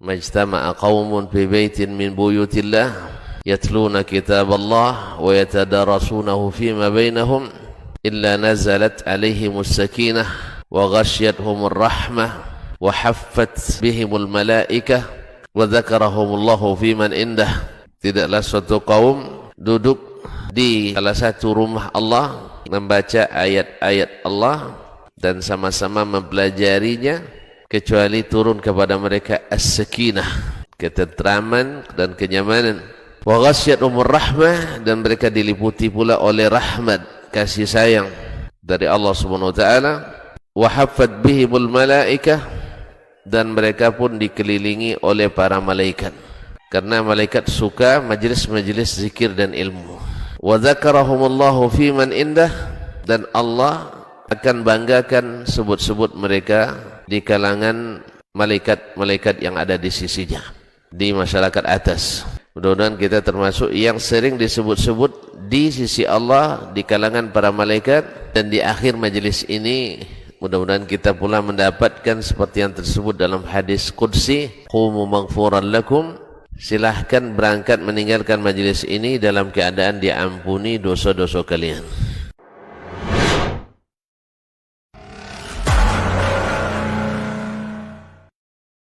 majtama'a qaumun fi baitin min buyutillah yatluna kitaballah wa yatadarasunahu fima bainahum illa nazalat alaihimus sakinah wa ghasyiyatuhumur rahmah wa haffat bihimul malaikah wa dzakarahumullahu fiman indah. Tidaklah suatu kaum duduk di salah satu rumah Allah membaca ayat-ayat Allah dan sama-sama mempelajarinya kecuali turun kepada mereka as-sakinah, ketentraman dan kenyamanan. Wa ghasyiyatuhumur rahmah, dan mereka diliputi pula oleh rahmat, kasih sayang dari Allah Subhanahu wa taala. Wa haffat bihimul malaikah, dan mereka pun dikelilingi oleh para malaikat, karena malaikat suka majelis-majelis zikir dan ilmu. Wa dzakarahumullahu fiman indah, dan Allah akan banggakan sebut-sebut mereka di kalangan malaikat-malaikat yang ada di sisinya, di masyarakat atas. Mudah-mudahan kita termasuk yang sering disebut-sebut di sisi Allah, di kalangan para malaikat. Dan di akhir majelis ini mudah-mudahan kita pula mendapatkan seperti yang tersebut dalam hadis qudsi, qumu maghfuran lakum, silahkan berangkat meninggalkan majelis ini dalam keadaan diampuni dosa-dosa kalian.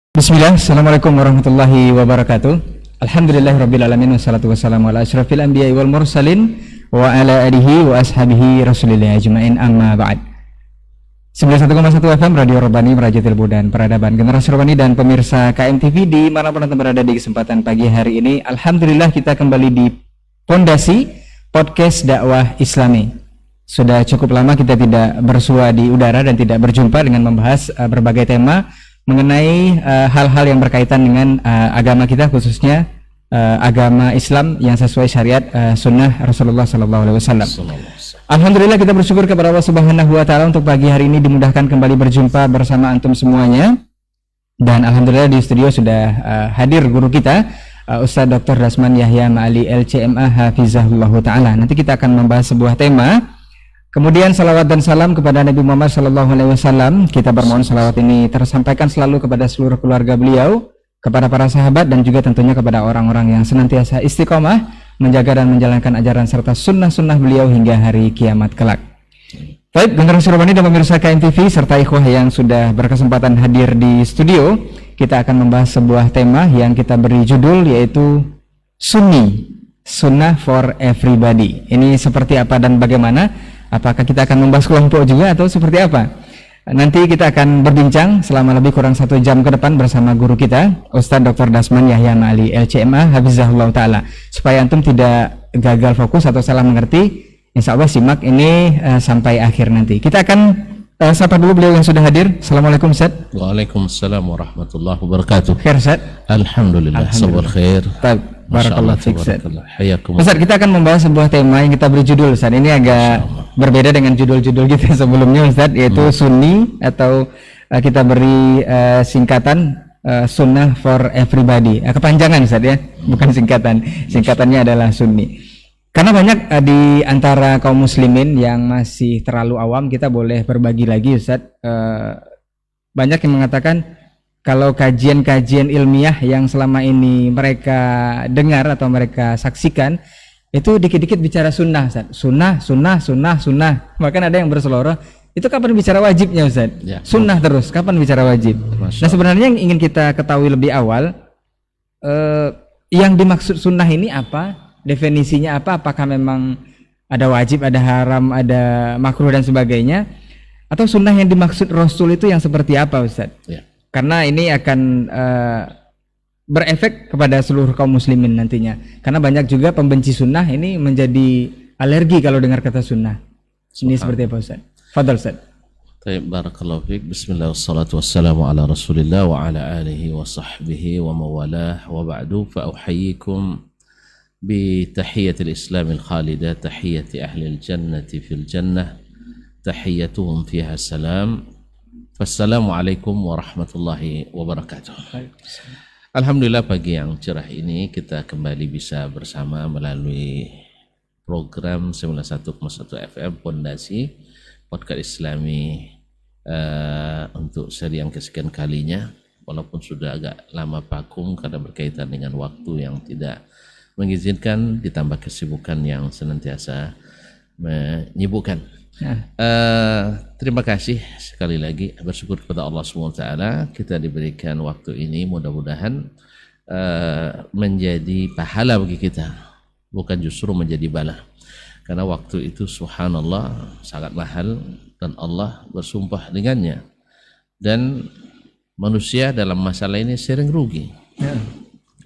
Bismillah, Assalamualaikum warahmatullahi wabarakatuh. Alhamdulillahirabbil alamin, wassalatu wassalamu ala asyrafil anbiya'i wal mursalin wa ala alihi wa ashabihi rasulillah ajma'in, amma ba'd. 91,1 FM Radio Rabbani, Merajat Ilmu dan Peradaban, Generasi Rabbani dan pemirsa KMTV di manapun Anda berada di kesempatan pagi hari ini. Alhamdulillah kita kembali di Pondasi Podcast Dakwah Islami. Sudah cukup lama kita tidak bersua di udara dan tidak berjumpa dengan membahas berbagai tema mengenai hal-hal yang berkaitan dengan agama kita, khususnya agama Islam yang sesuai syariat sunnah Rasulullah SAW. Alhamdulillah kita bersyukur kepada Allah Subhanahu wa taala untuk pagi hari ini dimudahkan kembali berjumpa bersama antum semuanya. Dan alhamdulillah di studio sudah hadir guru kita Ustaz Dr. Dasman Yahya Ma'ali LCMA hafizahullah taala. Nanti kita akan membahas sebuah tema. Kemudian salawat dan salam kepada Nabi Muhammad SAW. Kita bermohon salawat ini tersampaikan selalu kepada seluruh keluarga beliau, kepada para sahabat, dan juga tentunya kepada orang-orang yang senantiasa istiqomah menjaga dan menjalankan ajaran serta sunnah-sunnah beliau hingga hari kiamat kelak. Baik, Generasi Rabbani dan pemirsa KMTV serta ikhwah yang sudah berkesempatan hadir di studio, kita akan membahas sebuah tema yang kita beri judul yaitu Sunni, Sunnah for Everybody. Ini seperti apa dan bagaimana? Apakah kita akan membahas kelompok juga atau seperti apa? Nanti kita akan berbincang selama lebih kurang 1 jam ke depan bersama guru kita Ustaz Dr. Dasman Yahya Ma'ali LCMA hafizahullah taala. Supaya antum tidak gagal fokus atau salah mengerti, insya Allah simak ini sampai akhir nanti. Kita akan sapa dulu beliau yang sudah hadir. Assalamualaikum Ustaz. Waalaikumsalam warahmatullahi wabarakatuh. Khair Ustaz? Alhamdulillah, sabar khair. Barakallah fiik Ustaz. Hayakum. Ustaz, kita akan membahas sebuah tema yang kita beri judul Ustaz. Ini agak berbeda dengan judul-judul kita sebelumnya Ustaz, yaitu Sunni, atau kita beri singkatan Sunnah for Everybody. Kepanjangan Ustaz ya, bukan singkatan. Singkatannya adalah Sunni. Karena banyak di antara kaum muslimin yang masih terlalu awam, kita boleh berbagi lagi Ustaz. Banyak yang mengatakan kalau kajian-kajian ilmiah yang selama ini mereka dengar atau mereka saksikan itu dikit-dikit bicara sunnah Ustaz. Sunnah. Bahkan ada yang berseloroh, itu kapan bicara wajibnya Ustaz? Ya, sunnah terus, kapan bicara wajib? Nah sebenarnya yang ingin kita ketahui lebih awal, yang dimaksud sunnah ini apa? Definisinya apa? Apakah memang ada wajib, ada haram, ada makruh dan sebagainya? Atau sunnah yang dimaksud Rasul itu yang seperti apa Ustaz? Ya. Karena ini akan berefek kepada seluruh kaum muslimin nantinya. Karena banyak juga pembenci sunnah ini menjadi alergi kalau dengar kata sunnah. Ini seperti apa Ustaz? Fadal Ustaz. Baik, barakallahu fiik. Bismillah, wassalatu wassalamu ala rasulillah wa ala alihi wa sahbihi wa mawalah wa ba'du. Fa uhayyikum bi tahiyyatil islamil khalidah, tahiyyati ahlil jannati fil jannah, tahiyyatuhum fiha salam. Assalamualaikum warahmatullahi wabarakatuh. Alhamdulillah pagi yang cerah ini kita kembali bisa bersama melalui program 91,1 FM Pondasi Podcast Islami untuk seri yang kesekian kalinya. walaupun sudah agak lama vakum karena berkaitan dengan waktu yang tidak mengizinkan, ditambah kesibukan yang senantiasa menyibukkan. Terima kasih sekali lagi, bersyukur kepada Allah SWT kita diberikan waktu ini, mudah-mudahan menjadi pahala bagi kita, bukan justru menjadi bala. Karena waktu itu subhanallah sangat mahal dan Allah bersumpah dengannya. Dan manusia dalam masalah ini sering rugi.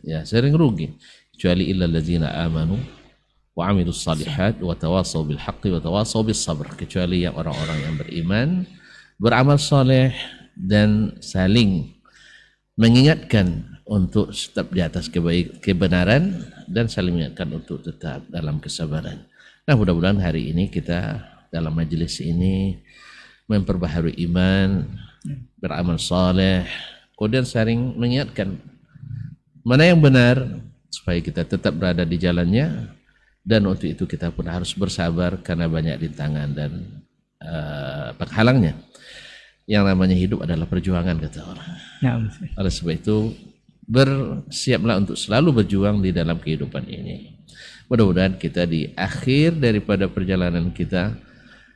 Ya, sering rugi. Kecuali illal ladzina amanu wa amilus salihat wa tawasaw bil haqqi wa tawasaw bis sabr. Kecuali yang orang-orang yang beriman, beramal saleh dan saling mengingatkan untuk tetap di atas kebenaran dan saling mengingatkan untuk tetap dalam kesabaran. Nah, mudah-mudahan hari ini kita dalam majelis ini memperbaharui iman, beramal saleh, kemudian saling mengingatkan mana yang benar supaya kita tetap berada di jalannya, dan untuk itu kita pun harus bersabar karena banyak rintangan dan penghalangnya. Yang namanya hidup adalah perjuangan, kata orang. Oleh sebab itu bersiaplah untuk selalu berjuang di dalam kehidupan ini. Mudah-mudahan kita di akhir daripada perjalanan kita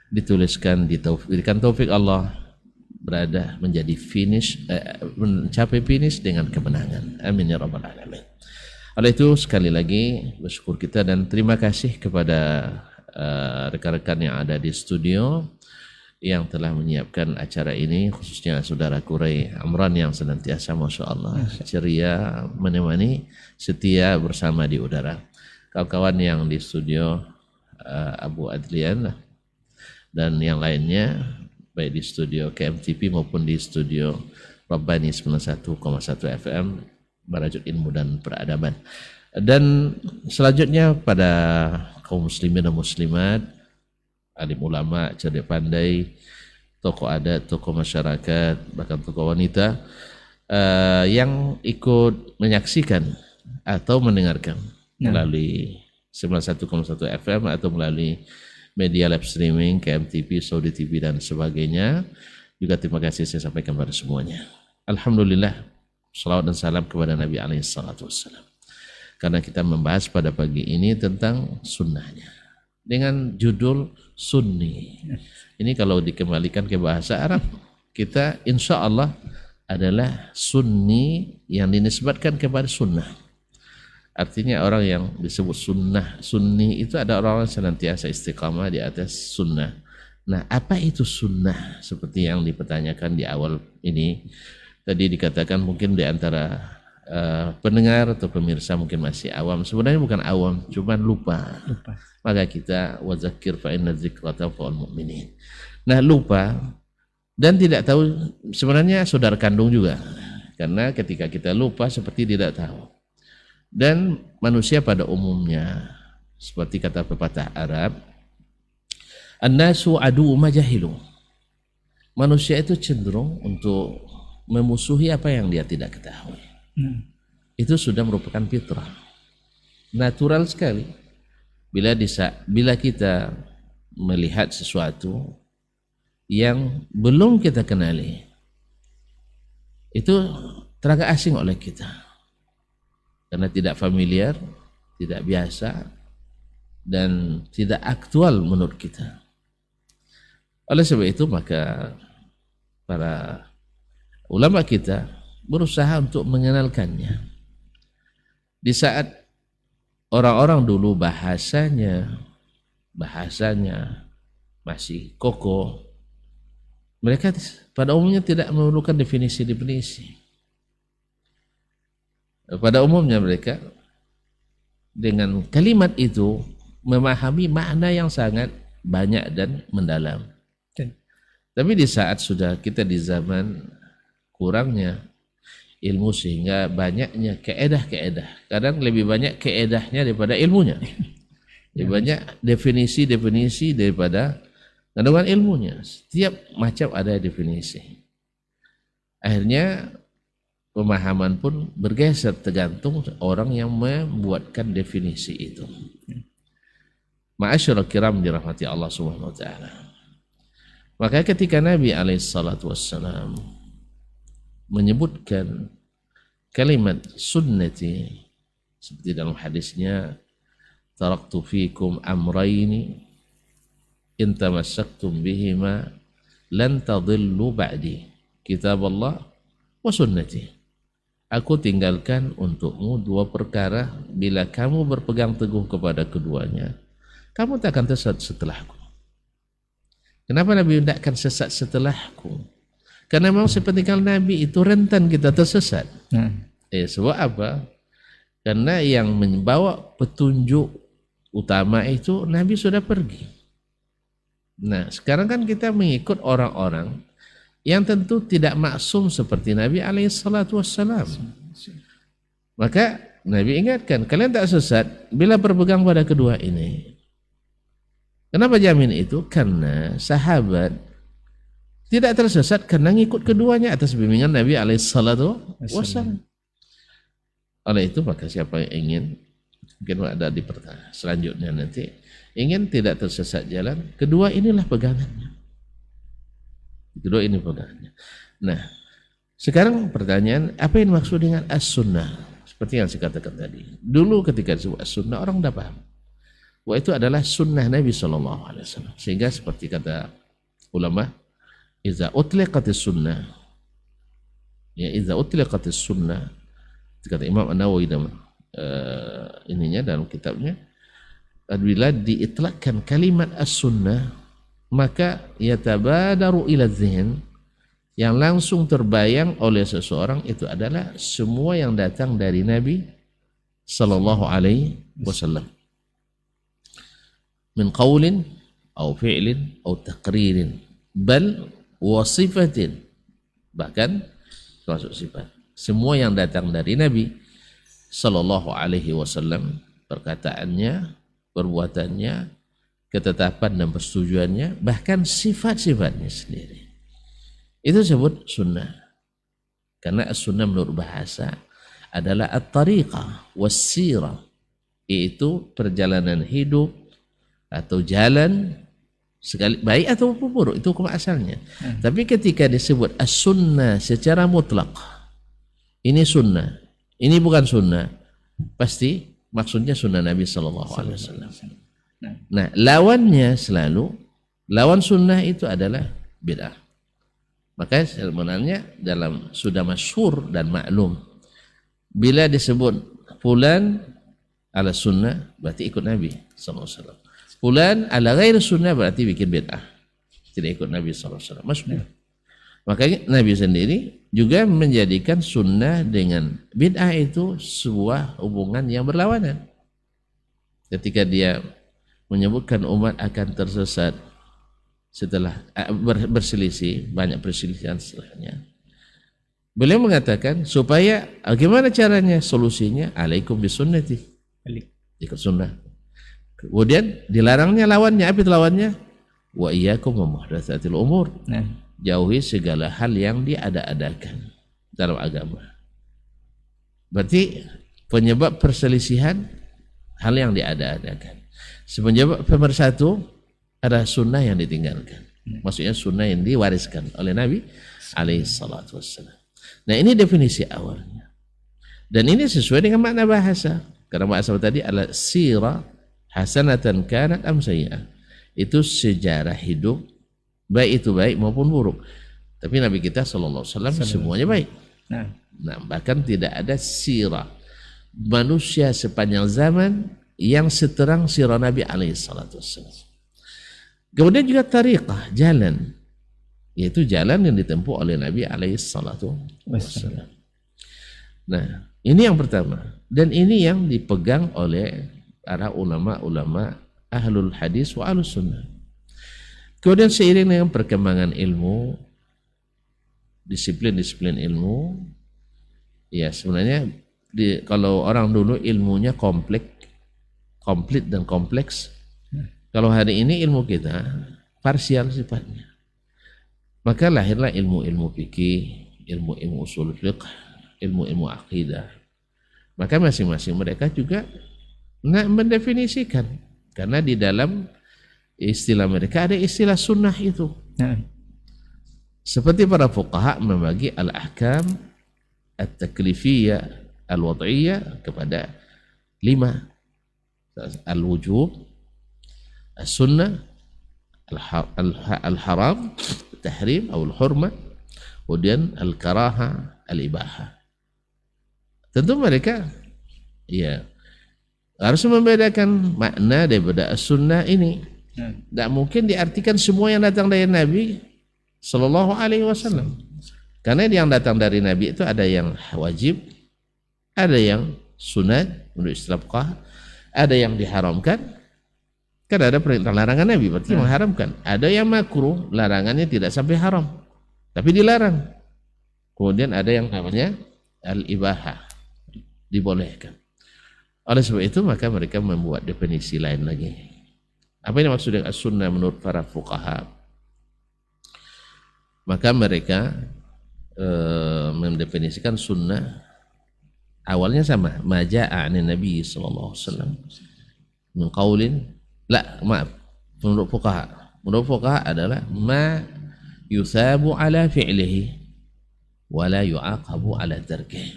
dituliskan, diberikan taufik Allah berada menjadi mencapai finish dengan kemenangan. Amin ya rabbal alamin. Oleh itu sekali lagi bersyukur kita dan terima kasih kepada rekan-rekan yang ada di studio yang telah menyiapkan acara ini, khususnya saudara Kurai Amran yang senantiasa Masya Allah ceria, menemani, setia bersama di udara. Kawan-kawan yang di studio Abu Adlian dan yang lainnya, baik di studio KMTP maupun di studio Rabbani 91,1 FM, Merajut Ilmu dan Peradaban. Dan selanjutnya pada kaum muslimin dan muslimat, alim ulama, cerdik pandai, tokoh adat, tokoh masyarakat, bahkan tokoh wanita yang ikut menyaksikan atau mendengarkan melalui 91,1 FM atau melalui media live streaming, KMTV, Saudi TV dan sebagainya. Juga terima kasih saya sampaikan kepada semuanya. Alhamdulillah, salawat dan salam kepada Nabi SAW. Karena kita membahas pada pagi ini tentang sunnahnya dengan judul sunni. Ini kalau dikembalikan ke bahasa Arab, kita insya Allah adalah sunni yang dinisbatkan kepada sunnah. Artinya orang yang disebut sunni itu ada orang yang senantiasa istiqamah di atas sunnah. Nah, apa itu sunnah? Seperti yang dipertanyakan di awal ini. Tadi dikatakan mungkin di antara pendengar atau pemirsa mungkin masih awam. Sebenarnya bukan awam, cuma lupa. Maka kita wazakir fa inna dzikra tanfa'ul mu'minin. Nah, lupa dan tidak tahu sebenarnya saudara kandung juga. Karena ketika kita lupa seperti tidak tahu. Dan manusia pada umumnya seperti kata pepatah Arab, an-nasu adu ma jahilu. Manusia itu cenderung untuk memusuhi apa yang dia tidak ketahui. Itu sudah merupakan fitrah. Natural sekali. Bila kita melihat sesuatu yang belum kita kenali, itu teragak asing oleh kita. Karena tidak familiar, tidak biasa, dan tidak aktual menurut kita. Oleh sebab itu maka para ulama kita berusaha untuk mengenalkannya. Di saat orang-orang dulu bahasanya masih kokoh, mereka pada umumnya tidak memerlukan definisi-definisi. Pada umumnya mereka dengan kalimat itu memahami makna yang sangat banyak dan mendalam. Tapi di saat sudah kita di zaman kurangnya ilmu sehingga banyaknya keedah-keedah. Kadang lebih banyak keedahnya daripada ilmunya. Lebih banyak definisi-definisi daripada kandungan ilmunya. Setiap macam ada definisi. Akhirnya pemahaman pun bergeser tergantung orang yang membuatkan definisi itu. Ma'asyiral kiram dirahmati Allah Subhanahu wa taala. Maka ketika Nabi alaihissalatu wassalam menyebutkan kalimat sunnati seperti dalam hadisnya, taraktu fikum amraini in tamassaktum bihima lan tadillu ba'di, kitab Allah wa sunnati. Aku tinggalkan untukmu dua perkara, bila kamu berpegang teguh kepada keduanya, kamu tak akan tersesat setelahku. Kenapa Nabi tidak akan sesat setelahku? Karena memang sepeninggal Nabi itu rentan kita tersesat. Sebab apa? Karena yang membawa petunjuk utama itu Nabi sudah pergi. Nah, sekarang kan kita mengikut orang-orang yang tentu tidak maksum seperti Nabi alaihissalatu wassalam. Maka Nabi ingatkan, kalian tak sesat bila berpegang pada kedua ini. Kenapa jamin itu? Karena sahabat tidak tersesat karena ngikut keduanya atas bimbingan Nabi alaihissalatu wassalam. Oleh itu maka siapa yang ingin, mungkin ada di pertanyaan selanjutnya nanti, ingin tidak tersesat jalan, kedua inilah pegangannya. Kedua ini pegangannya. Nah, sekarang pertanyaan, apa yang maksud dengan as-sunnah? Seperti yang saya katakan tadi. Dulu ketika disebut as-sunnah, orang tidak paham. Wah, itu adalah sunnah Nabi SAW. Sehingga seperti kata ulama, iza utliqatis sunnah, ya iza utliqatis sunnah, kata Imam An-Nawawi dalam ininya dalam kitabnya, bila diitlakkan kalimat as-sunnah, maka yatabadaru ila dzihn, yang langsung terbayang oleh seseorang itu adalah semua yang datang dari Nabi sallallahu alaihi wasallam, min qaulin aw fi'lin aw taqririn bal wa sifatin, bahkan termasuk sifat. Semua yang datang dari Nabi sallallahu alaihi wasallam, perkataannya, perbuatannya, ketetapan dan persetujuannya, bahkan sifat-sifatnya sendiri, itu disebut sunnah. Karena sunnah menurut bahasa adalah at-tariqah was-sirah, yaitu perjalanan hidup atau jalan, sekali baik atau buruk, itu hukum asalnya. Tapi ketika disebut as-sunnah secara mutlak, ini sunnah, ini bukan sunnah, pasti maksudnya sunnah Nabi sallallahu alaihi wasallam. Nah, lawannya selalu, lawan sunnah itu adalah bid'ah. Makanya sebenarnya dalam sudah masyhur dan maklum, bila disebut fulan ala sunnah berarti ikut Nabi sallallahu alaihi wasallam. Fulan ala ghairi sunnah berarti bikin bid'ah, tidak ikut Nabi sallallahu alaihi wasallam. Maksudnya. Makanya Nabi sendiri juga menjadikan sunnah dengan bid'ah itu sebuah hubungan yang berlawanan. Ketika dia menyebutkan umat akan tersesat setelah berselisih, banyak perselisihan setelahnya, beliau mengatakan supaya bagaimana caranya, solusinya alaikum bisunnati, ikut sunnah. Kemudian dilarangnya lawannya, apa itu lawannya? Wa iyyakum wa muhdatsatil umur. Jauhi segala hal yang diada-adakan dalam agama. Berarti penyebab perselisihan hal yang diada-adakan. Penyebab pemersatu adalah sunnah yang ditinggalkan. Maksudnya sunnah yang diwariskan oleh Nabi alaihi salatu wassalam. Nah, ini definisi awalnya. Dan ini sesuai dengan makna bahasa. Karena bahasa tadi adalah sirah hasanatan kanat am sayyi'ah. Itu sejarah hidup, baik itu baik maupun buruk. Tapi Nabi kita sallallahu alaihi wasallam semuanya baik. Nah, bahkan tidak ada sirah manusia sepanjang zaman yang seterang sirah Nabi alaihi salatu wasallam. Kemudian juga tariqah, jalan, yaitu jalan yang ditempuh oleh Nabi alaihi salatu wasallam. Nah, ini yang pertama, dan ini yang dipegang oleh para ulama-ulama ahlul hadis wa ahlus sunnah. Kemudian seiring dengan perkembangan ilmu, disiplin-disiplin ilmu, ya sebenarnya kalau orang dulu ilmunya komplit dan kompleks. Kalau hari ini ilmu kita parsial sifatnya. Maka lahirlah ilmu-ilmu fikih, ilmu-ilmu usul fiqh, ilmu-ilmu akidah. Maka masing-masing mereka juga mendefinisikan, karena di dalam istilah mereka ada istilah sunnah itu. Seperti para fuqaha membagi al-ahkam at-taklifiyah al-wad'iyah kepada 5. Al-wujub, as-sunnah, al-haram, tahrim atau al-hurmah, kemudian al-karaha, al-ibaha. Tentu mereka harus membedakan makna daripada as-sunnah ini. Tidak mungkin diartikan semua yang datang dari Nabi Sallallahu Alaihi Wasallam, karena yang datang dari Nabi itu ada yang wajib, ada yang sunat menurut istilah fuqaha, ada yang diharamkan. Kan ada perintah larangan Nabi berarti mengharamkan, ada yang makruh, larangannya tidak sampai haram tapi dilarang. Kemudian ada yang namanya al-ibahah, dibolehkan. Oleh sebab itu maka mereka membuat definisi lain lagi. Apa yang maksud dengan as-sunnah menurut para fuqaha? Maka mereka mendefinisikan sunnah awalnya sama, ma ja'a 'anin Nabi sallallahu alaihi wasallam min qaulin, menurut fuqaha adalah ma yusabu ala fi'lihi wa la yu'aqabu ala tarkihi,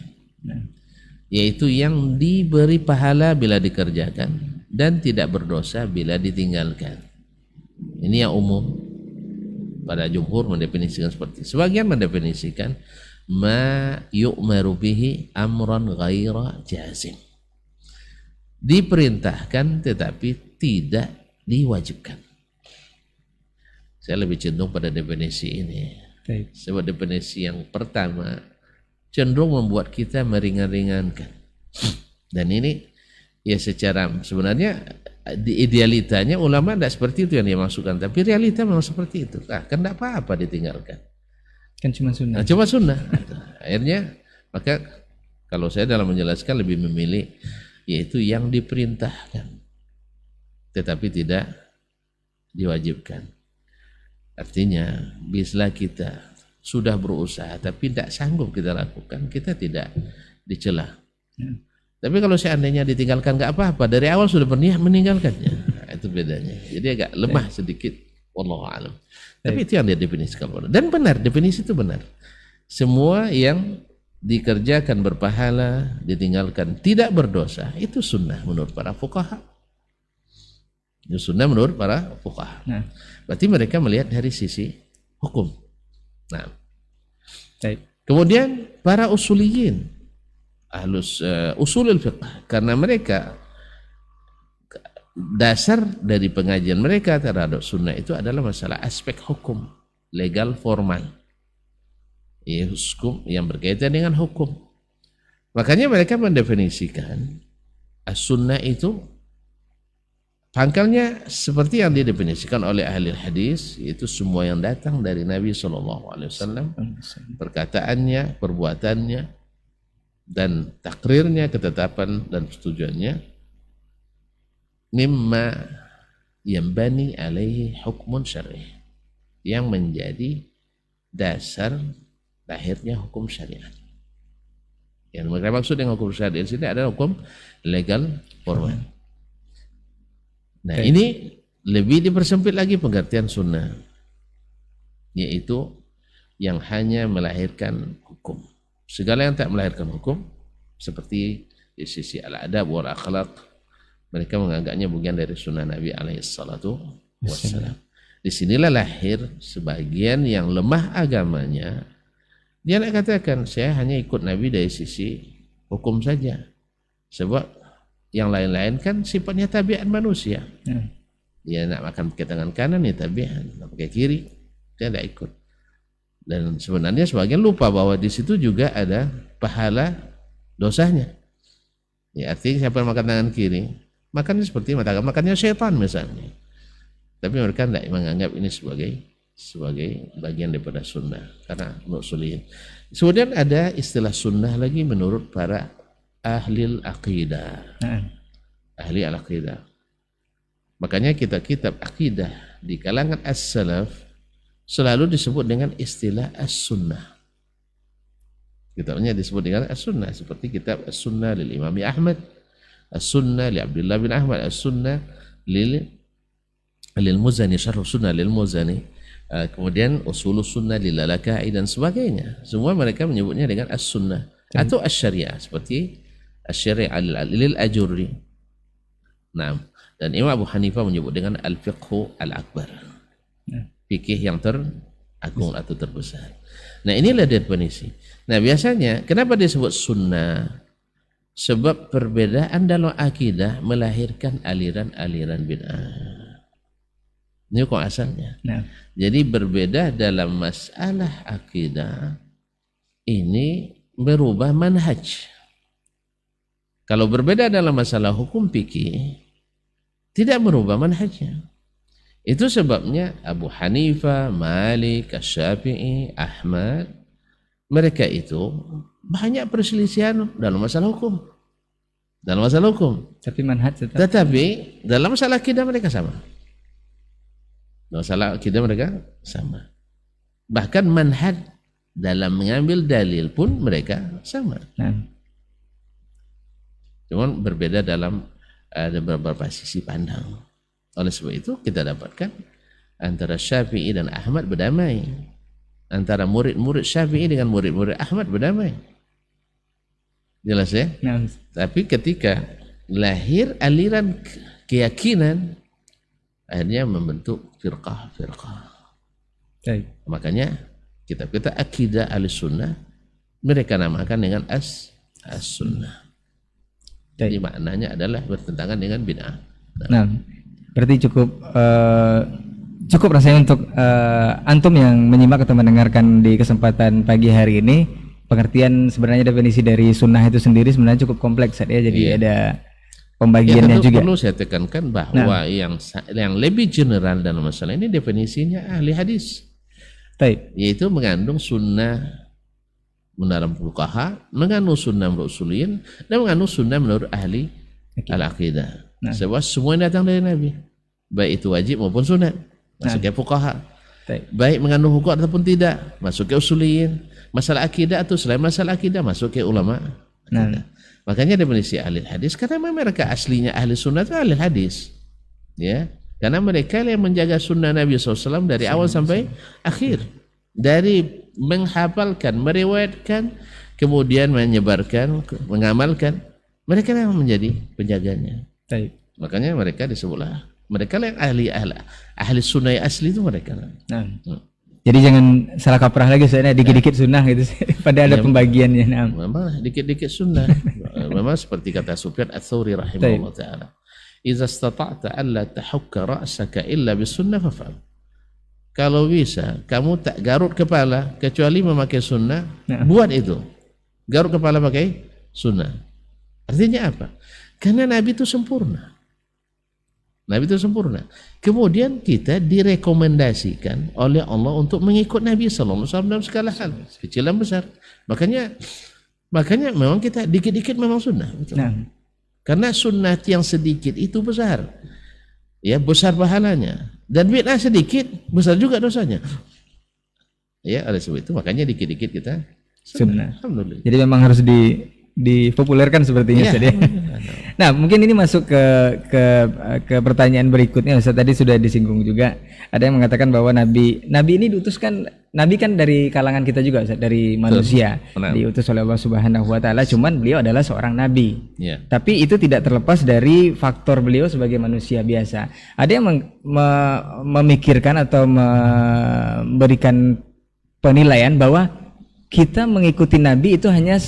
yaitu yang diberi pahala bila dikerjakan dan tidak berdosa bila ditinggalkan. Ini yang umum. Pada jumhur mendefinisikan seperti itu. Sebagian mendefinisikan ma yu'maru bihi amran ghaira jazim, diperintahkan tetapi tidak diwajibkan. Saya lebih cenderung pada definisi ini. Sebab definisi yang pertama cenderung membuat kita meringan-ringankan. Dan ini ya secara sebenarnya di idealitanya ulama tidak seperti itu yang dia masukkan, tapi realita memang seperti itu. Kan tidak apa-apa ditinggalkan, kan cuma sunnah. Cuma sunnah. Akhirnya maka kalau saya dalam menjelaskan lebih memilih yaitu yang diperintahkan tetapi tidak diwajibkan. Artinya bila kita sudah berusaha tapi tidak sanggup kita lakukan, kita tidak dicela. Tapi kalau seandainya ditinggalkan nggak apa-apa, dari awal sudah berniat meninggalkannya, itu bedanya. Jadi agak lemah sedikit, wallahu a'lam. Tapi itu yang dia definisikan. Dan benar, definisi itu benar. Semua yang dikerjakan berpahala, ditinggalkan tidak berdosa, itu sunnah menurut para fuqaha. Itu sunnah menurut para fuqaha. Berarti mereka melihat dari sisi hukum. Nah, kemudian para usuliyin, ahlus usulul fiqh, karena mereka dasar dari pengajian mereka terhadap sunnah itu adalah masalah aspek hukum, legal, formal, hukum yang berkaitan dengan hukum. Makanya mereka mendefinisikan as-sunnah itu pangkalnya seperti yang didefinisikan oleh ahli hadis, yaitu semua yang datang dari Nabi SAW, perkataannya, perbuatannya, dan takrirnya, ketetapan dan persetujuannya, mimma yambani alaihi hukmun syar'i, yang menjadi dasar lahirnya hukum syariat. Yang mereka maksud dengan hukum syariat di sini adalah hukum legal formal. Nah, ini lebih dipersempit lagi pengertian sunnah, yaitu yang hanya melahirkan hukum. Segala yang tak melahirkan hukum, seperti di sisi al-adab wal akhlaq, mereka menganggapnya bagian dari sunnah Nabi alaihissalatu wassalam. Disinilah lahir sebagian yang lemah agamanya. Dia nak katakan, saya hanya ikut Nabi dari sisi hukum saja. Sebab yang lain-lain kan sifatnya tabiat manusia. Dia nak makan pakai tangan kanan, ya tabiat. Nak pakai kiri, dia tidak ikut. Dan sebenarnya sebagian lupa bahwa di situ juga ada pahala dosanya. Ya, artinya siapa yang makan tangan kiri, makannya seperti makannya syaitan misalnya. Tapi mereka tidak menganggap ini sebagai bagian daripada sunnah, karena menurut suliin. Kemudian ada istilah sunnah lagi menurut para ahli aqidah. Ahli al-aqidah. Makanya kitab-kitab aqidah di kalangan as-salaf selalu disebut dengan istilah as-sunnah. Kitabnya disebut dengan as-sunnah, seperti kitab as-sunnah lil Imam Ahmad, as-sunnah li Abdullah bin Ahmad, as-sunnah lil Muzani, syarh sunnah lil Muzani. Kemudian usulus sunnah lilalakai dan sebagainya. Semua mereka menyebutnya dengan as-sunnah atau as-syariah seperti as-syariah lil ajurri. Nah, dan Imam Abu Hanifah menyebut dengan al-fiqhu al-akbar. Fikih yang teragung atau terbesar. Nah, inilah definisi. Nah, biasanya kenapa disebut sunnah? Sebab perbedaan dalam akidah melahirkan aliran-aliran bid'ah. Ini kok asalnya. Nah. Jadi berbeda dalam masalah akidah ini berubah manhaj. Kalau berbeda dalam masalah hukum fikih tidak merubah manhajnya. Itu sebabnya Abu Hanifah, Malik, Asy-Syafi'i, Ahmad, mereka itu banyak perselisihan dalam masalah hukum. Dalam masalah hukum. Tapi manhaj tetap. Tetapi dalam masalah akidah mereka sama. Masalah akidah mereka sama. Bahkan manhaj dalam mengambil dalil pun mereka sama. Nah. Cuman berbeda dalam ada beberapa sisi pandang. Oleh sebab itu kita dapatkan antara Syafi'i dan Ahmad berdamai. Antara murid-murid Syafi'i dengan murid-murid Ahmad berdamai. Jelas ya? Nah. Tapi ketika lahir aliran keyakinan, akhirnya membentuk firqah-firqah. Makanya kitab-kitab akidah Ahlussunnah mereka namakan dengan as-sunnah. Jadi maknanya adalah bertentangan dengan bid'ah. Nah, berarti cukup rasanya untuk antum yang menyimak atau mendengarkan di kesempatan pagi hari ini, pengertian sebenarnya definisi dari sunnah itu sendiri sebenarnya cukup kompleks ya. Jadi ada pembagiannya juga. Perlu saya tekankan bahwa yang lebih general dalam masalah ini definisinya ahli hadis. Yaitu mengandung sunnah menurut fuqaha, mengandung sunnah menurut usuliyyin, dan mengandung sunnah menurut ahli al-aqidah. Sebab semua datang dari Nabi. Baik itu wajib maupun sunat. Masuk ke fuqaha. Baik mengandung hukum ataupun tidak, masuk ke usuliyyin. Masalah akidah atau selain masalah akidah masuk ke ulama. Makanya definisi ahli hadis karena mereka aslinya ahli sunnah itu ahli hadis, ya. Karena mereka yang menjaga sunnah Nabi SAW dari awal sampai akhir, dari menghafalkan, meriwayatkan, kemudian menyebarkan, mengamalkan. Mereka yang menjadi penjaganya. Makanya mereka disebutlah mereka yang ahli sunnah asli itu mereka. Jadi jangan salah kaprah lagi soalnya dikit-dikit sunnah gitu. Pada ada pembagiannya. Memang dikit-dikit sunnah. Memang seperti kata Sufyan Ats-Tsauri rahimahullah taala. Iza istata'ta alla tahukka ra'saka illa bisunnah faf'al. Kalau bisa kamu tak garut kepala kecuali memakai sunnah, buat itu. Garut kepala pakai sunnah. Artinya apa? Karena Nabi itu sempurna. Nabi itu sempurna. Kemudian kita direkomendasikan oleh Allah untuk mengikut Nabi SAW dalam segala hal, kecil dan besar. Makanya memang kita dikit-dikit memang sunnah. Karena sunnah yang sedikit itu besar, ya besar pahalanya. Dan bid'ah sedikit besar juga dosanya. Ya oleh sebab itu makanya dikit-dikit kita sunnah. Alhamdulillah. Jadi memang harus dipopulerkan sepertinya Ustaz ya. Nah, mungkin ini masuk ke pertanyaan berikutnya Ustaz. Tadi sudah disinggung juga. Ada yang mengatakan bahwa Nabi ini diutuskan, Nabi kan dari kalangan kita juga Ustaz, dari manusia. Diutus oleh Allah Subhanahu wa taala, cuman beliau adalah seorang nabi. Tapi itu tidak terlepas dari faktor beliau sebagai manusia biasa. Ada yang memikirkan atau memberikan penilaian bahwa kita mengikuti Nabi itu hanya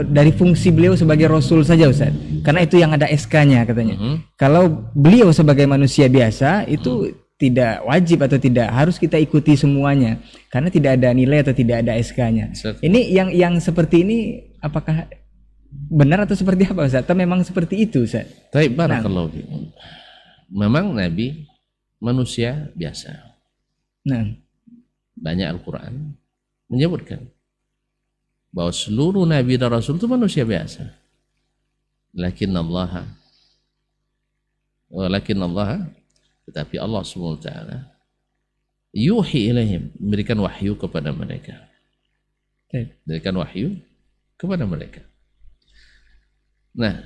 dari fungsi beliau sebagai Rasul saja Ustaz. Karena itu yang ada SK-nya katanya. Kalau beliau sebagai manusia biasa itu tidak wajib atau tidak harus kita ikuti semuanya. Karena tidak ada nilai atau tidak ada SK-nya. Ini yang seperti ini apakah benar atau seperti apa Ustaz? Atau memang seperti itu Ustaz? Baik, barakallahu fiikum. Memang Nabi manusia biasa. Banyak Al-Quran menyebutkan bahwa seluruh nabi dan rasul itu manusia biasa. Lakin Allah tetapi Allah SWT yuhi ilaihim, memberikan wahyu kepada mereka. Memberikan wahyu kepada mereka. Nah,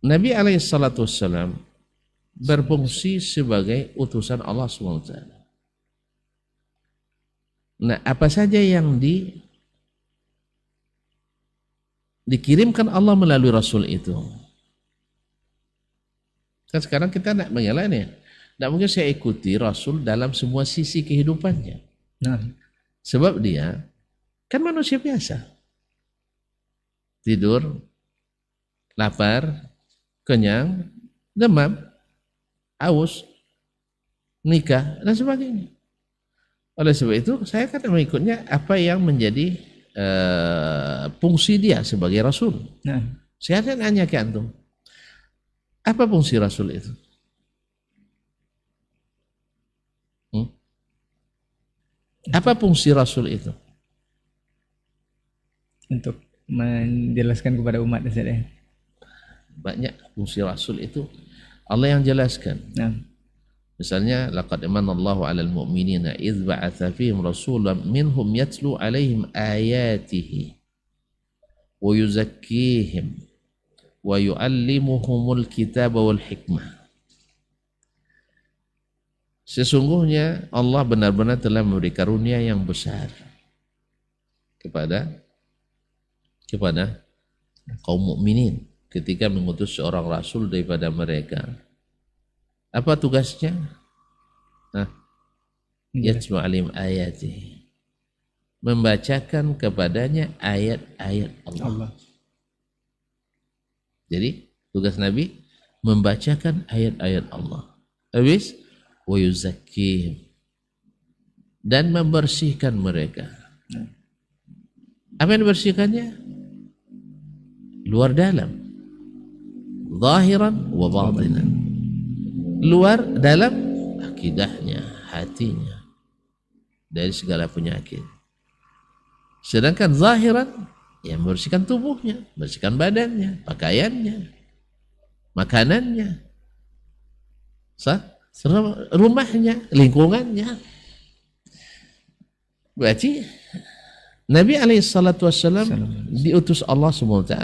Nabi SAW berfungsi sebagai utusan Allah SWT. Nah, apa saja yang dikirimkan Allah melalui Rasul itu. Kan sekarang kita nak mengelaknya. Tidak mungkin saya ikuti Rasul dalam semua sisi kehidupannya. Nah, Sebab dia kan manusia biasa. Tidur, lapar, kenyang, demam, haus, nikah, dan sebagainya. Oleh sebab itu, saya kan mengikutnya apa yang menjadi fungsi dia sebagai Rasul. nah, Saya akan nanya ke antum, apa fungsi Rasul itu? Apa fungsi Rasul itu? untuk menjelaskan kepada umat saja. Banyak fungsi Rasul itu Allah yang jelaskan. Nah, Misalnya, laqad manallahu 'alal mu'minina idz ba'atsa fihim rasulan minhum yatlu 'alaihim ayatihi wa yuzakkihim wa yu'allimuhumul kitaba wal hikmah. Sesungguhnya Allah benar-benar telah memberi karunia yang besar kepada kaum mukminin ketika mengutus seorang rasul daripada mereka. Apa tugasnya? Yatlu alim ayati, membacakan kepadanya ayat-ayat Allah. Jadi tugas Nabi membacakan ayat-ayat Allah. Habis wa yuzakkihim, dan membersihkan mereka. Apa yang dibersihkannya? Luar dalam, zahiran wa batinan. Luar dalam akidahnya, hatinya, dari segala penyakit. Sedangkan zahiran, ya membersihkan tubuhnya, membersihkan badannya, pakaiannya, makanannya, rumahnya, lingkungannya. Berarti Nabi SAW diutus Allah SWT.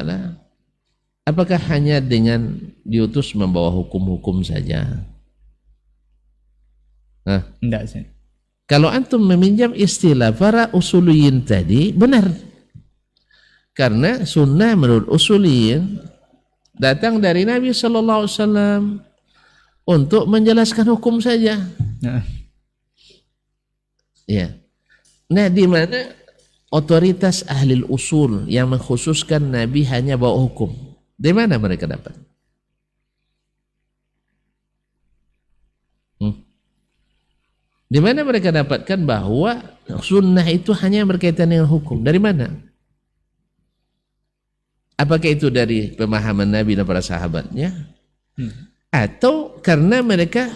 Apakah hanya dengan diutus membawa hukum-hukum saja? Tidak sih. Kalau antum meminjam istilah para usuliyin tadi, benar. Karena sunnah menurut usuliyin datang dari Nabi SAW untuk menjelaskan hukum saja. Nah, Ya. Nah, di mana otoritas ahli usul yang mengkhususkan Nabi hanya bawa hukum? Di mana mereka dapat? Di mana mereka dapatkan bahwa sunnah itu hanya berkaitan dengan hukum? Dari mana? Apakah itu dari pemahaman Nabi dan para sahabatnya? Atau karena mereka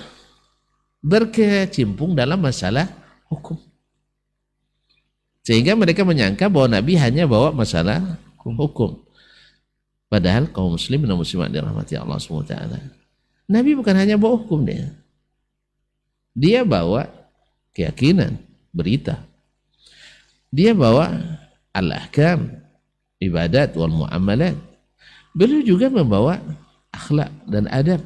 berkecimpung dalam masalah hukum? Sehingga mereka menyangka bahwa Nabi hanya bawa masalah hukum. Padahal kaum muslim dan muslimat dirahmati Allah SWT. Nabi bukan hanya bawa hukum dia. Dia bawa keyakinan, berita. Dia bawa al-ahkam, ibadat wal muamalat. Beliau juga membawa akhlak dan adab.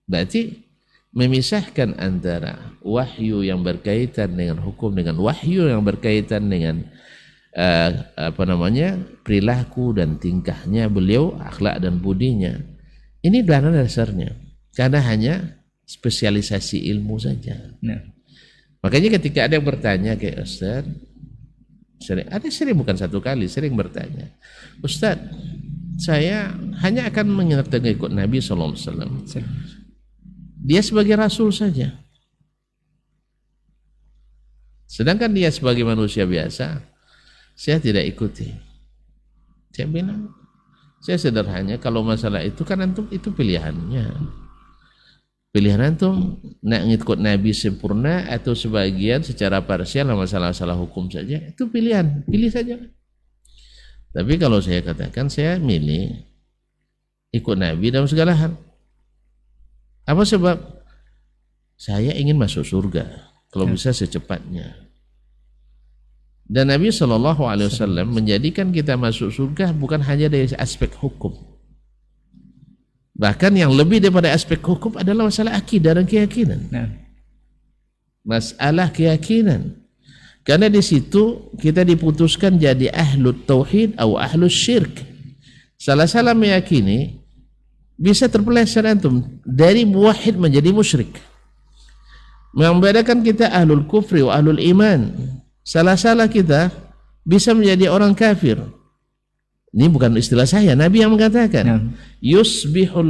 Berarti memisahkan antara wahyu yang berkaitan dengan hukum dengan wahyu yang berkaitan dengan perilaku dan tingkahnya beliau, akhlak dan budinya. Ini dana dasarnya. Karena hanya spesialisasi ilmu saja. nah, Makanya ketika ada yang bertanya ke Ustaz, sering bukan satu kali, sering bertanya, Ustaz, saya hanya akan mengikut Nabi SAW. Dia sebagai Rasul saja. Sedangkan dia sebagai manusia biasa, saya tidak ikuti. Saya bilang, saya sederhana, kalau masalah itu kan antum itu pilihannya. Pilihan antum nak ngikut Nabi sempurna atau sebagian secara parsial masalah-masalah hukum saja, itu pilihan, pilih saja. Tapi kalau saya katakan saya milih ikut Nabi dalam segala hal. Apa sebab? Saya ingin masuk surga, kalau bisa secepatnya. Dan Nabi SAW menjadikan kita masuk surga bukan hanya dari aspek hukum. Bahkan yang lebih daripada aspek hukum adalah masalah akidah dan keyakinan. nah, masalah keyakinan. Karena di situ kita diputuskan jadi ahlut tauhid atau ahlus syirk. Salah meyakini bisa terpeleset antum dari muwahhid menjadi musyrik. Membedakan kita ahlul kufri wa ahlul iman. Salah kita bisa menjadi orang kafir. Ini bukan istilah saya, Nabi yang mengatakan. Yusbihur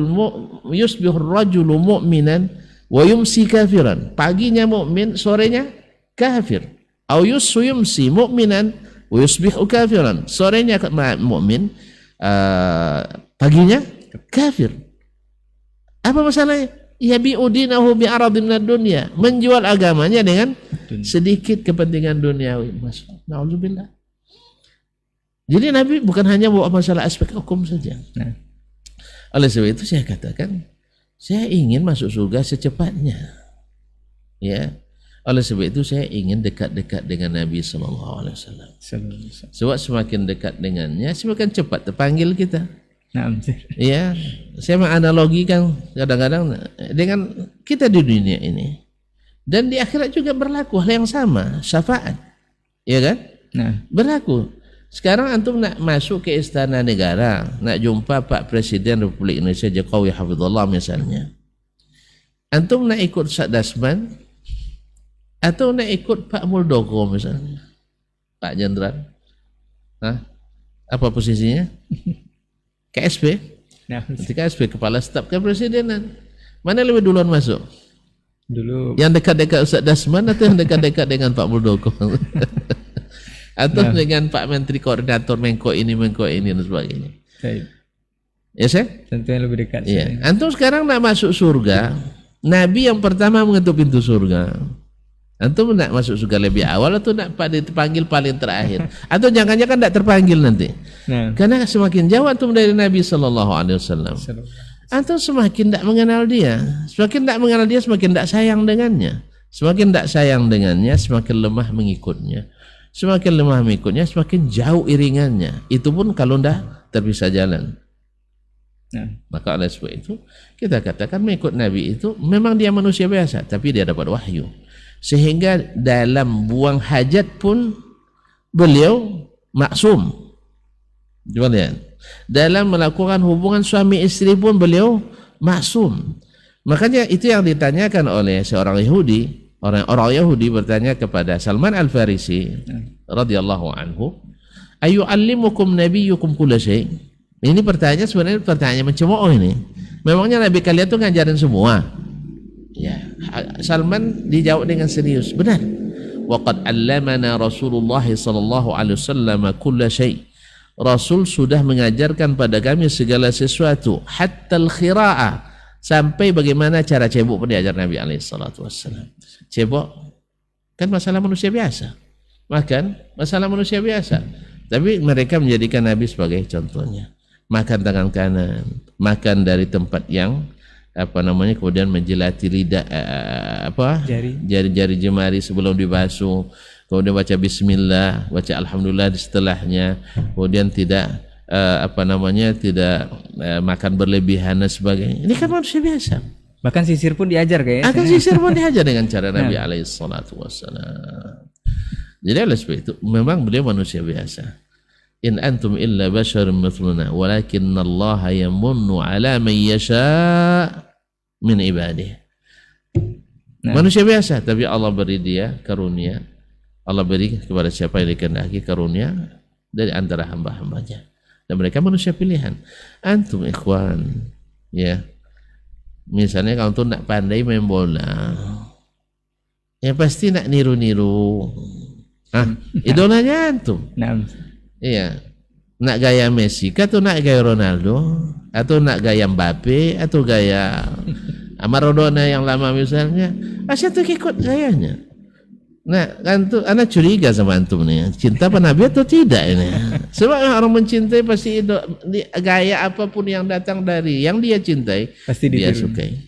rajulu mu'minan wa yumsi kafiran. Paginya mukmin, sorenya kafir. Au yumsi mu'minan wa yusbihu kafiran. Sorenya mukmin, paginya kafir. Apa masalahnya? Yabi'u dinahu bi'aradin minad dunya, menjual agamanya dengan sedikit kepentingan duniawi. Na'udzubillah. Jadi Nabi bukan hanya bawa masalah aspek hukum saja. Oleh sebab itu saya katakan, saya ingin masuk surga secepatnya. Ya. Oleh sebab itu saya ingin dekat-dekat dengan Nabi SAW. Sebab semakin dekat dengannya, semakin cepat terpanggil kita. Ya, saya menganalogikan kadang-kadang dengan kita di dunia ini. Dan di akhirat juga berlaku hal yang sama, syafaat. Ya kan? Berlaku. Sekarang antum nak masuk ke istana negara, nak jumpa Pak Presiden Republik Indonesia Jokowi Hafizullah misalnya. Antum nak ikut Satdasman atau nak ikut Pak Muldoko misalnya, Pak Jenderal. Apa posisinya? KSP. Ketika KSP Kepala Staf Kepresidenan. Mana lebih duluan masuk? Dulu. Yang dekat-dekat Ustaz Dasman atau yang dekat-dekat dengan Pak Muldoko? Atau dengan Pak Menteri Koordinator Menko ini dan sebagainya. Ya saya? Tentunya lebih dekat. Ya. Antum sekarang nak masuk surga, Nabi yang pertama mengetuk pintu surga. Antum nak masuk surga lebih awal atau nak dipanggil paling terakhir? Atau jangan-jangan tak terpanggil nanti? Karena semakin jauh antum dari Nabi SAW, antum semakin tak mengenal dia. Semakin tak mengenal dia, semakin tak sayang dengannya. Semakin tak sayang dengannya, semakin lemah mengikutnya. Semakin lemah mengikutnya, semakin jauh iringannya. Itu pun kalau tidak terpisah jalan. Maka oleh sebab itu kita katakan mengikut Nabi itu memang dia manusia biasa, tapi dia dapat wahyu. Sehingga dalam buang hajat pun beliau maksum. Coba lihat. Dalam melakukan hubungan suami istri pun beliau maksum. Makanya itu yang ditanyakan oleh seorang Yahudi. Orang Yahudi bertanya kepada Salman Al-Farisi radhiyallahu anhu, "Ayu'allimukum nabiyyukum kulla syai'?" Ini pertanyaan sebenarnya pertanyaan mencemooh ini. Memangnya Nabi kalian tuh ngajarin semua? Ya, Salman dijawab dengan serius. Benar. Waqad 'allamana Rasulullah sallallahu alaihi wasallam kulla syai'. Rasul sudah mengajarkan pada kami segala sesuatu, hatta al-khira'ah, sampai bagaimana cara cebok pun diajar Nabi alaihi salatu wasallam. Cebok kan masalah manusia biasa. Makan masalah manusia biasa. Tapi mereka menjadikan Nabi sebagai contohnya. Makan tangan kanan, makan dari tempat yang kemudian menjelati lidah jari jemari sebelum dibasuh, kemudian baca bismillah, baca alhamdulillah di setelahnya, kemudian tidak tidak makan berlebihan dan sebagainya. Ini kan manusia biasa. Bahkan sisir pun diajar kayaknya. Sisir pun diajar dengan cara Nabi alaihi salatu wassalam. Jadi oleh sebab itu memang beliau manusia biasa. In antum illa basharun mithluna walakinallaha yamunnu ala man yasha min ibadihi. Manusia biasa, tapi Allah beri dia karunia. Allah beri kepada siapa yang dikehendaki karunia dari antara hamba-hambanya. Dan mereka manusia pilihan. Antum ikhwan, ya. Misalnya kalau tuh nak pandai main bola, ya pasti nak niru-niru. Idolanya antum. Iya. Nak gaya Messi atau nak gaya Ronaldo atau nak gaya Mbappe atau gaya Maradona yang lama misalnya, tuh ikut gayanya. Nah, antum, anak curiga sama antum nih, cinta apa Nabi atau tidak ini? Sebab orang mencintai pasti gaya apapun yang datang dari yang dia cintai pasti dia sukai.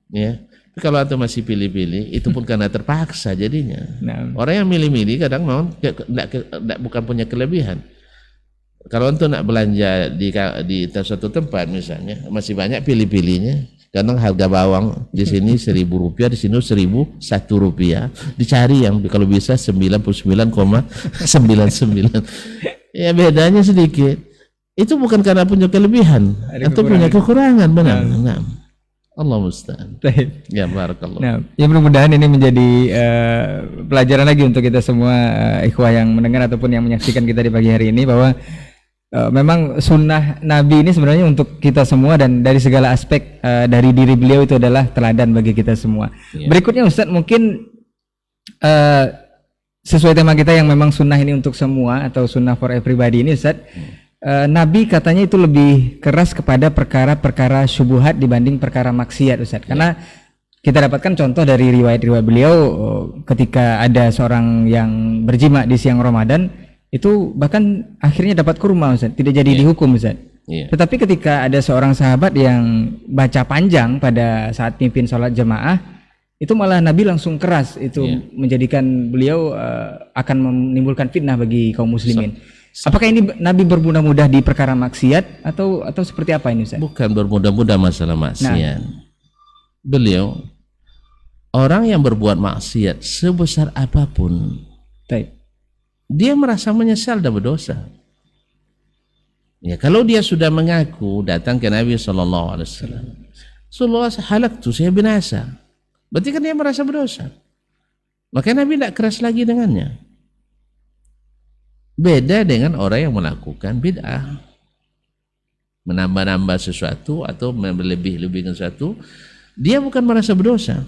Ya. Tapi kalau antum masih pilih-pilih, itu pun karena terpaksa jadinya. Orang yang milih-milih kadang mau bukan punya kelebihan. Kalau antum nak belanja di suatu tempat misalnya, masih banyak pilih-pilihnya. Kadang harga bawang di sini Rp1.000, di sini Rp1.001. Dicari yang kalau bisa 99,99. Ya bedanya sedikit. Itu bukan karena punya kelebihan, atau punya kekurangan, benar. Nah. Allah musta'an. Ya barakallah. Nah, ya mudah-mudahan ini menjadi pelajaran lagi untuk kita semua ikhwah yang mendengar ataupun yang menyaksikan kita di pagi hari ini, bahwa memang sunnah Nabi ini sebenarnya untuk kita semua, dan dari segala aspek dari diri beliau itu adalah teladan bagi kita semua. Ya. Berikutnya Ustadz, mungkin sesuai tema kita yang memang sunnah ini untuk semua atau sunnah for everybody ini Ustadz, Nabi katanya itu lebih keras kepada perkara-perkara syubhat dibanding perkara maksiat Ustadz. Karena kita dapatkan contoh dari riwayat-riwayat beliau ketika ada seorang yang berjima di siang Ramadan, itu bahkan akhirnya dapat kurma Ustaz, tidak jadi dihukum Ustaz. Tetapi ketika ada seorang sahabat yang baca panjang pada saat pimpin sholat jemaah, itu malah Nabi langsung keras, itu menjadikan beliau akan menimbulkan fitnah bagi kaum muslimin. Apakah ini Nabi bermudah-mudah di perkara maksiat atau seperti apa ini Ustaz? Bukan bermudah-mudah masalah maksiat. Beliau orang yang berbuat maksiat sebesar apapun, dia merasa menyesal dan berdosa. Ya, kalau dia sudah mengaku datang ke Nabi SAW, Rasulullah halaktu, saya binasa, berarti kan dia merasa berdosa. Maka Nabi tidak keras lagi dengannya. Beda dengan orang yang melakukan bid'ah, menambah-nambah sesuatu atau melebih-lebihkan sesuatu, dia bukan merasa berdosa.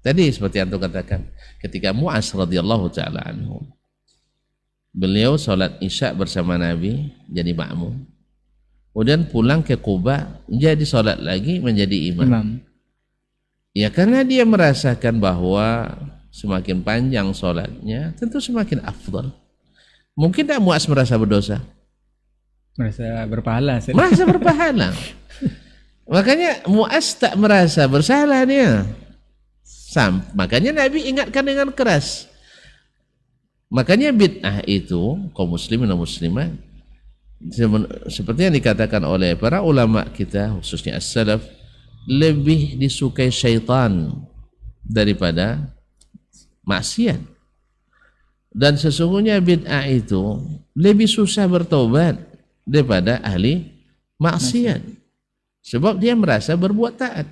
Tadi seperti yang Antum katakan, ketika Mu'az radhiyallahu taala anhu, beliau sholat isya bersama Nabi jadi makmum, kemudian pulang ke Quba jadi sholat lagi menjadi imam. Ya karena dia merasakan bahwa semakin panjang sholatnya tentu semakin afdal. Mungkin tak Mu'az merasa berdosa? Merasa berpahala. Merasa berpahala. Makanya Mu'az tak merasa bersalah dia. Makanya Nabi ingatkan dengan keras. Makanya bid'ah itu kaum muslimin dan muslimat, seperti yang dikatakan oleh para ulama kita khususnya as-salaf, lebih disukai syaitan daripada maksiat. Dan sesungguhnya bid'ah itu lebih susah bertobat daripada ahli maksiat, sebab dia merasa berbuat taat.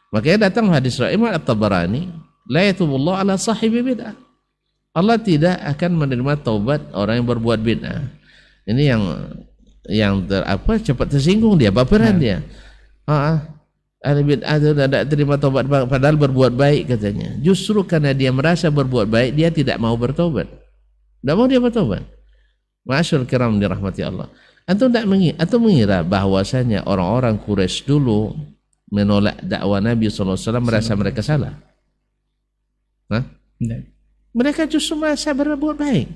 Makanya datang hadis Imam At-Tabarani, la yatubullah ala sahibi bid'ah, Allah tidak akan menerima taubat orang yang berbuat bid'ah. Ini yang cepat tersinggung dia, baperan dia. Ahli bid'ah itu tidak terima taubat padahal berbuat baik katanya. Justru karena dia merasa berbuat baik, dia tidak mau bertobat. Tidak mau dia bertobat. Ma'asyur kiram dirahmati Allah. Antum mengira bahwasanya orang-orang Quraisy dulu menolak dakwah Nabi SAW merasa mereka salah? Tidak. Mereka justru merasa berbuat baik.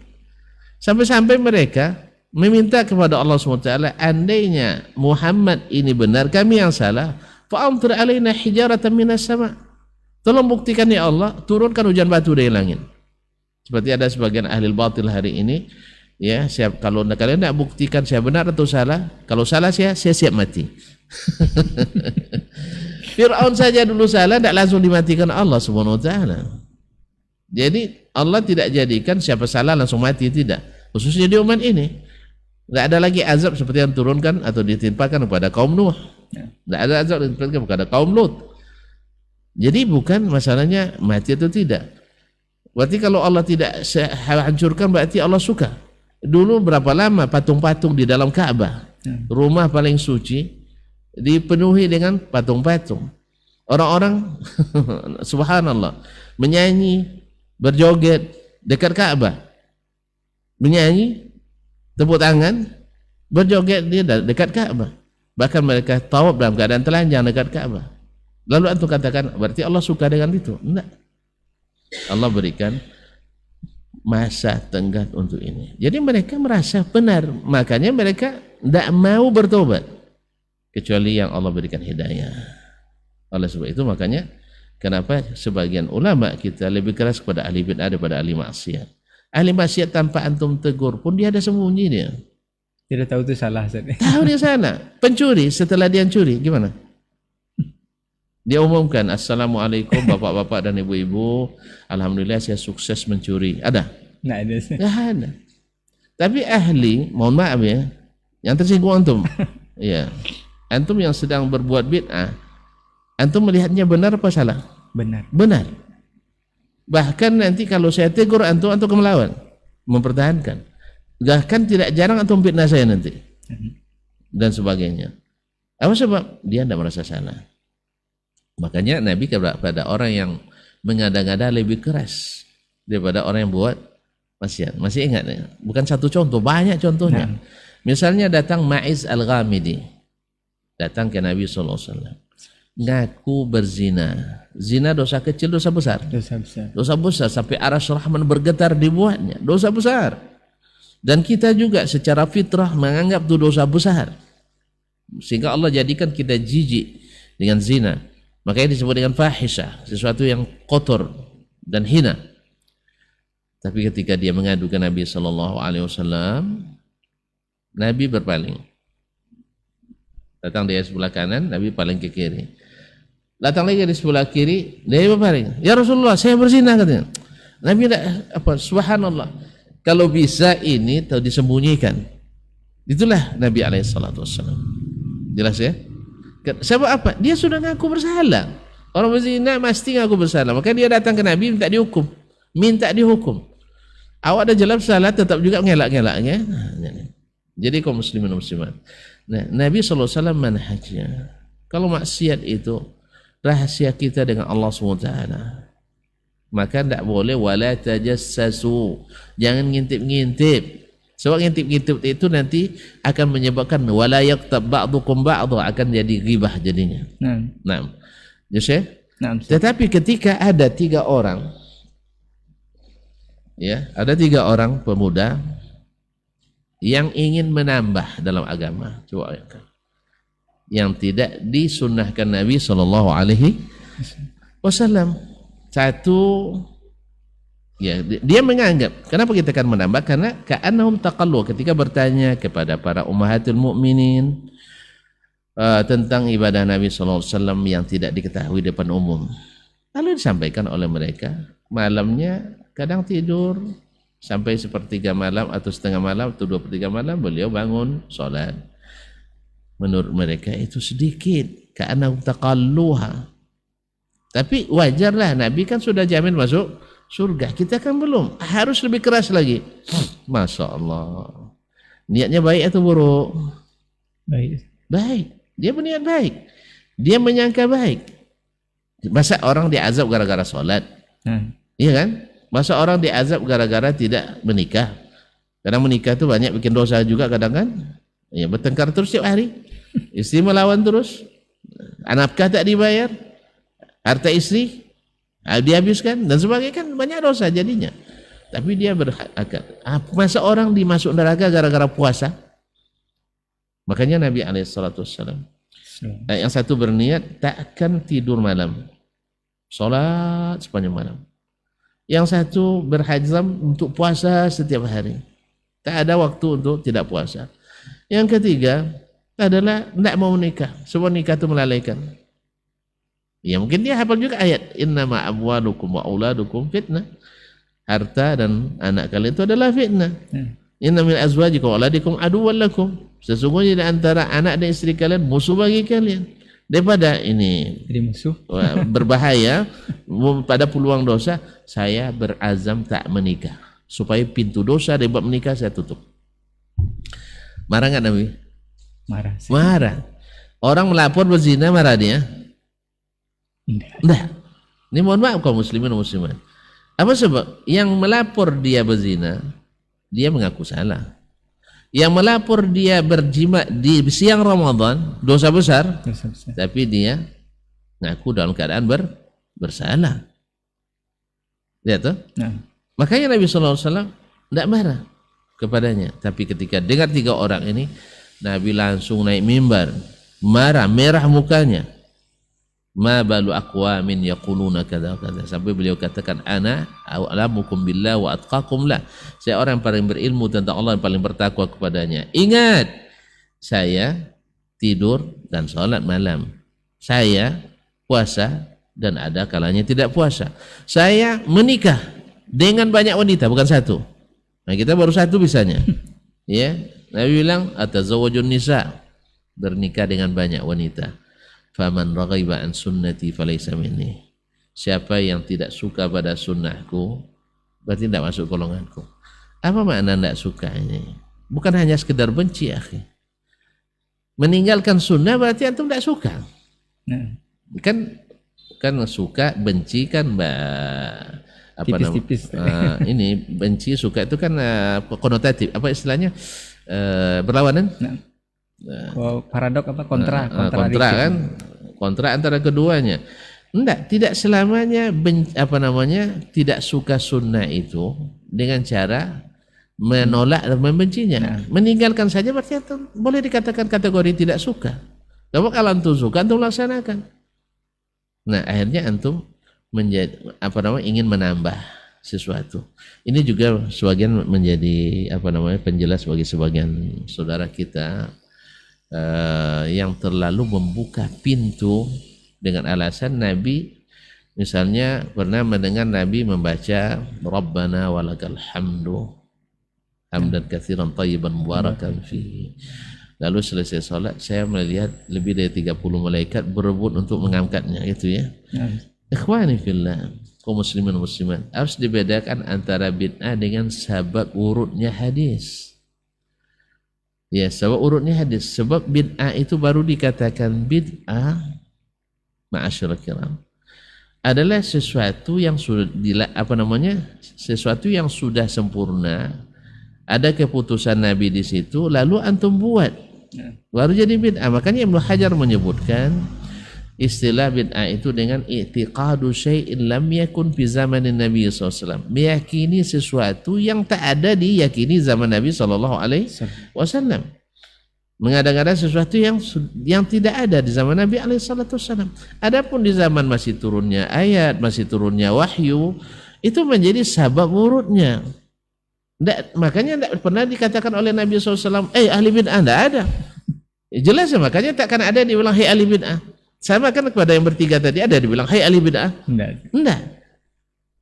Sampai-sampai mereka meminta kepada Allah SWT, andainya Muhammad ini benar, kami yang salah, fa'amtir alaina hijaratan minas sama. Tolong buktikan ya Allah, turunkan hujan batu dari langit. Seperti ada sebagian ahli batil hari ini, ya, kalau kalian tidak buktikan saya benar atau salah, kalau salah saya siap mati. Fir'aun saja dulu salah, tidak langsung dimatikan Allah SWT. Jadi Allah tidak jadikan siapa salah langsung mati, tidak. Khususnya di umat ini, tidak ada lagi azab seperti yang turunkan atau ditimpakan kepada kaum Nuh. Tidak ada azab yang ditimpakan kepada kaum Lut. Jadi bukan masalahnya mati atau tidak. Berarti kalau Allah tidak hancurkan berarti Allah suka. Dulu berapa lama patung-patung di dalam Ka'bah, rumah paling suci, dipenuhi dengan patung-patung. Orang-orang subhanallah menyanyi, berjoget dekat Ka'bah, menyanyi, tepuk tangan, berjoget di dekat Ka'bah. Bahkan mereka tawaf dalam keadaan telanjang dekat Ka'bah. Lalu antum katakan berarti Allah suka dengan itu? Enggak. Allah berikan masa tenggat untuk ini. Jadi mereka merasa benar, makanya mereka tidak mau bertobat kecuali yang Allah berikan hidayah. Oleh sebab itu makanya kenapa sebagian ulama kita lebih keras kepada ahli bid'ah daripada ahli maksiat. Ahli maksiat tanpa antum tegur pun dia ada sembunyi dia. Tidak tahu itu salah. Tahu dia salah. Pencuri setelah dia curi gimana? Dia umumkan, Assalamualaikum bapak-bapak dan ibu-ibu, alhamdulillah saya sukses mencuri. Ada? Nggak ada. Nggak ada. Tapi ahli, mohon maaf ya, yang tersinggung antum. Ya, antum yang sedang berbuat bid'ah, antum melihatnya benar apa salah? Benar. Benar. Bahkan nanti kalau saya tegur antum akan melawan, mempertahankan. Bahkan tidak jarang antum fitnah saya nanti dan sebagainya. Apa sebab? Dia tidak merasa salah. Makanya Nabi kepada orang yang mengada-ngada lebih keras daripada orang yang buat maksiat. Masih ingat ya? Bukan satu contoh, banyak contohnya. Misalnya datang Ma'iz Al-Ghamidi, datang ke Nabi SAW, ngaku berzina. Zina dosa kecil, dosa besar? Dosa besar. Dosa besar, sampai Arsy Rahman bergetar dibuatnya. Dosa besar. Dan kita juga secara fitrah menganggap itu dosa besar. Sehingga Allah jadikan kita jijik dengan zina. Makanya disebut dengan fahisyah, sesuatu yang kotor dan hina. Tapi ketika dia mengadu ke Nabi SAW, Nabi berpaling. Datang dia sebelah kanan, Nabi paling ke kiri. Datang lagi di sebelah kiri, dia berpaling. Ya Rasulullah, saya berzina katanya. Nabi tidak apa? Subhanallah. Kalau bisa ini tahu disembunyikan. Itulah Nabi SAW. Jelas ya? Sebab apa? Dia sudah ngaku bersalah. Orang berzina mesti ngaku bersalah. Maka dia datang ke Nabi minta dihukum. Minta dihukum. Awak ada jelas salah, tetap juga ngelak-ngelaknya. Jadi kaum muslimin dan muslimat. Nah, Nabi SAW manhajnya. Kalau maksiat itu rahasia kita dengan Allah SWT. Maka tidak boleh wala tajassasu. Jangan ngintip-ngintip. Sebab ngintip-ngintip itu nanti akan menyebabkan wala yaqtab ba'dukum ba'dha, akan jadi ghibah jadinya. Nah. Jadi, tetapi ketika ada 3 orang, ya, ada 3 orang pemuda yang ingin menambah dalam agama, coba bayangkan, yang tidak disunnahkan Nabi SAW. Satu, ya, dia menganggap, kenapa kita akan menambah? Karena ka'annahum taqallu, ketika bertanya kepada para ummahatul mukminin tentang ibadah Nabi SAW yang tidak diketahui depan umum, lalu disampaikan oleh mereka. Malamnya kadang tidur sampai 1/3 malam atau setengah malam atau 2/3 malam beliau bangun sholat. Menurut mereka itu sedikit, ka'annahum taqalluha. Tapi wajarlah, Nabi kan sudah jamin masuk surga, kita kan belum, harus lebih keras lagi. Masya Allah, niatnya baik atau buruk? Baik. Baik, dia berniat baik, dia menyangka baik. Masa orang diazab gara-gara sholat? Iya kan? Masa orang diazab gara-gara tidak menikah? Kadang menikah itu banyak bikin dosa juga kadang kan? Ya, bertengkar terus tiap hari, istri melawan terus, nafkah tak dibayar, harta istri dihabiskan dan sebagainya, kan banyak dosa jadinya. Tapi dia berakal. Masa orang dimasuk neraka gara-gara puasa? Makanya Nabi SAW, yang satu berniat tak akan tidur malam, sholat sepanjang malam. Yang satu berhazam untuk puasa setiap hari, tak ada waktu untuk tidak puasa. Yang ketiga adalah tidak mau nikah, sebab nikah itu melalaikan. Ya mungkin dia hafal juga ayat innama amwalukum wa auladukum fitnah. Harta dan anak kalian itu adalah fitnah. Inna min azwajikum wa auladikum aduwwan lakum. Sesungguhnya di antara anak dan istri kalian musuh bagi kalian. Daripada ini Jadi musuh berbahaya pada peluang dosa, saya berazam tak menikah supaya pintu dosa dari bab menikah saya tutup. Marah enggak Nabi? marah. Marah. Orang melapor berzina marah dia? Nah, ini mohon maaf kaum muslimin dan muslimat. Apa sebab? Yang melapor dia berzina, dia mengaku salah. Yang melapor dia berjima di siang Ramadan, dosa besar, tapi dia ngaku dalam keadaan bersalah. Lihat tuh? Makanya Nabi SAW tidak marah kepadanya. Tapi ketika dengar 3 orang ini, Nabi langsung naik mimbar, marah, merah mukanya. Ma balu aqwamin yaquluna kadza kadza, sampai beliau katakan ana a'lamukum billah wa atqakum lah. Saya orang yang paling berilmu tentang Allah, yang paling bertakwa kepadanya. Ingat, saya tidur dan sholat malam. Saya puasa dan ada kalanya tidak puasa. Saya menikah dengan banyak wanita, bukan satu. Nah, kita baru satu bisanya. Ya, Nabi bilang atazawwajun nisa, bernikah dengan banyak wanita. Faman raghiba an sunnati falaysa minni. Siapa yang tidak suka pada sunnahku berarti tidak masuk golonganku. Apa makna tidak suka ini? Bukan hanya sekedar benci, akhi. Meninggalkan sunnah berarti antum tidak suka. Kan suka, benci kan tipis-tipis. Ini benci, suka itu kan konotatif. Apa istilahnya? Berlawanan? Paradok apa kontra kan? Kontra antara keduanya. Tidak selamanya tidak suka sunnah itu dengan cara menolak dan membencinya. Meninggalkan saja berarti boleh dikatakan kategori tidak suka. Tapi kalau antum suka, antum laksanakan. Nah, akhirnya antum ingin menambah sesuatu. Ini juga sebagian menjadi penjelas bagi sebagian saudara kita yang terlalu membuka pintu dengan alasan Nabi misalnya pernah mendengar Nabi membaca Rabbana walakal hamdu hamdan katsiran thayyiban mubarakan fihi. Lalu selesai salat saya melihat lebih dari 30 malaikat berebut untuk mengangkatnya, gitu ya. Ikhwani fillah, kaum muslimin muslimat, harus dibedakan antara bid'ah dengan sebab urutnya hadis. Ya, sebab urutnya hadis. Sebab bid'ah itu baru dikatakan bid'ah, ma'asyiral kiram, adalah sesuatu yang sudah sesuatu yang sudah sempurna, ada keputusan Nabi di situ, lalu antum buat, baru jadi bid'ah. Makanya Ibnu Hajar menyebutkan istilah bid'ah itu dengan i'tiqadu syai'in lam yakun fi zamanin Nabi SAW, meyakini sesuatu yang tak ada diyakini zaman Nabi SAW. Mengada-ngada sesuatu yang tidak ada di zaman Nabi SAW. Adapun di zaman masih turunnya ayat, masih turunnya wahyu, itu menjadi sabab urutnya. Makanya tidak pernah dikatakan oleh Nabi SAW, ahli bid'ah, tidak ada. Jelas ya, makanya takkan ada dibilang hai ahli bid'ah. Sama kan kepada yang bertiga tadi, ada dibilang hai ahli bid'ah? Tidak.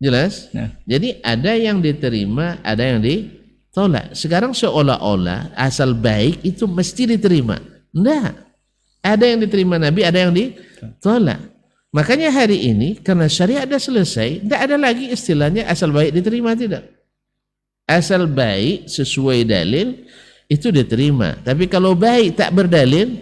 Jelas? Jadi ada yang diterima, ada yang ditolak. Sekarang seolah-olah asal baik itu mesti diterima. Tidak. Ada yang diterima Nabi, ada yang ditolak. Makanya hari ini karena syariat sudah selesai, tidak ada lagi istilahnya asal baik diterima, tidak. Asal baik sesuai dalil itu diterima. Tapi kalau baik tak berdalil,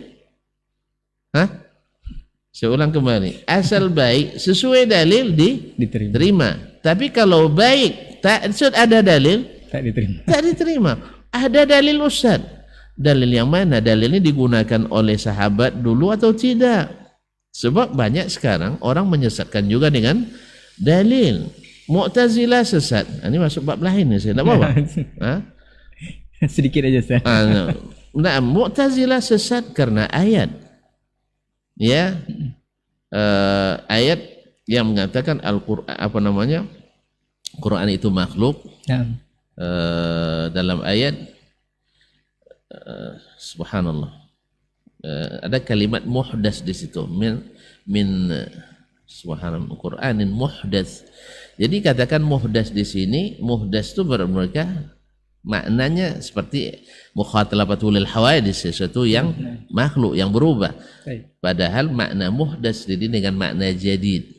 saya ulang kembali. Asal baik sesuai dalil diterima. Tapi kalau baik tak ada dalil, tak diterima. Ada dalil Ustaz. Dalil yang mana? Dalilnya digunakan oleh sahabat dulu atau tidak? Sebab banyak sekarang orang menyesatkan juga dengan dalil. Mu'tazilah sesat. Ini masuk bab lain nih, saya tak bawa. Sedikit aja Ustaz. Mu'tazilah sesat karena ayat. Ya. Ayat yang mengatakan Al-Qur'an Quran itu makhluk. Dalam ayat subhanallah. Ada kalimat muhdas di situ. Min subhanallah, Qur'anin muhdas. Jadi katakan muhdas di sini, muhdas itu mereka maknanya seperti mukhatalafatul hawadits, sesuatu yang makhluk yang berubah. Padahal makna muhdas ini dengan makna jadid,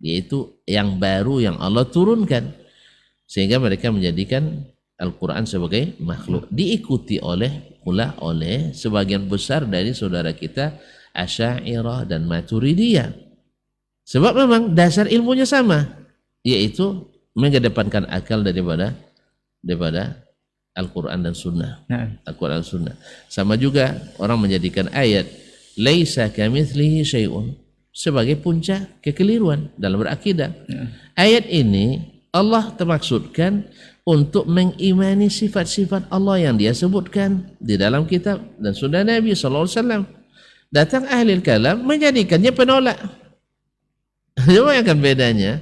yaitu yang baru yang Allah turunkan, sehingga mereka menjadikan Al-Quran sebagai makhluk. Diikuti oleh sebagian besar dari saudara kita Asy'ariyah dan Maturidiyah. Sebab memang dasar ilmunya sama, yaitu mengedepankan akal daripada Al-Quran dan Sunnah. Al-Quran dan Sunnah. Sama juga orang menjadikan ayat laisa kamitslihi syai'un sebagai puncak kekeliruan dalam berakidah. Ayat ini Allah termaksudkan untuk mengimani sifat-sifat Allah yang dia sebutkan di dalam kitab dan sunnah Nabi SAW. Datang ahli kalam menjadikannya penolak. Coba yang kan bedanya.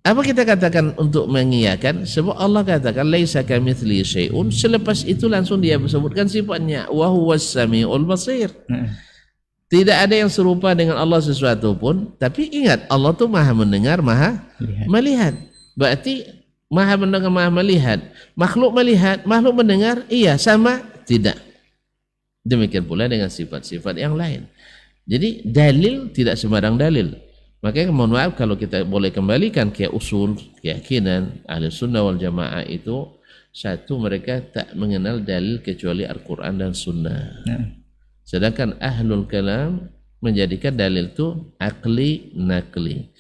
Apa kita katakan untuk mengiyakan? Sebab Allah katakan laisa kamitslihi syai'un, selepas itu langsung dia sebutkan sifatnya wa huwas samiul basir. Tidak ada yang serupa dengan Allah sesuatu pun, tapi ingat Allah tuh maha mendengar, maha melihat. Berarti maha mendengar, maha melihat. Makhluk melihat, makhluk mendengar, iya sama? Tidak. Demikian pula dengan sifat-sifat yang lain. Jadi dalil tidak sembarang dalil. Makanya mohon maaf kalau kita boleh kembalikan ke usul keyakinan ahli sunnah wal jamaah itu, satu, mereka tak mengenal dalil kecuali Al-Quran dan Sunnah. Sedangkan ahlul kalam menjadikan dalil itu akli nakli.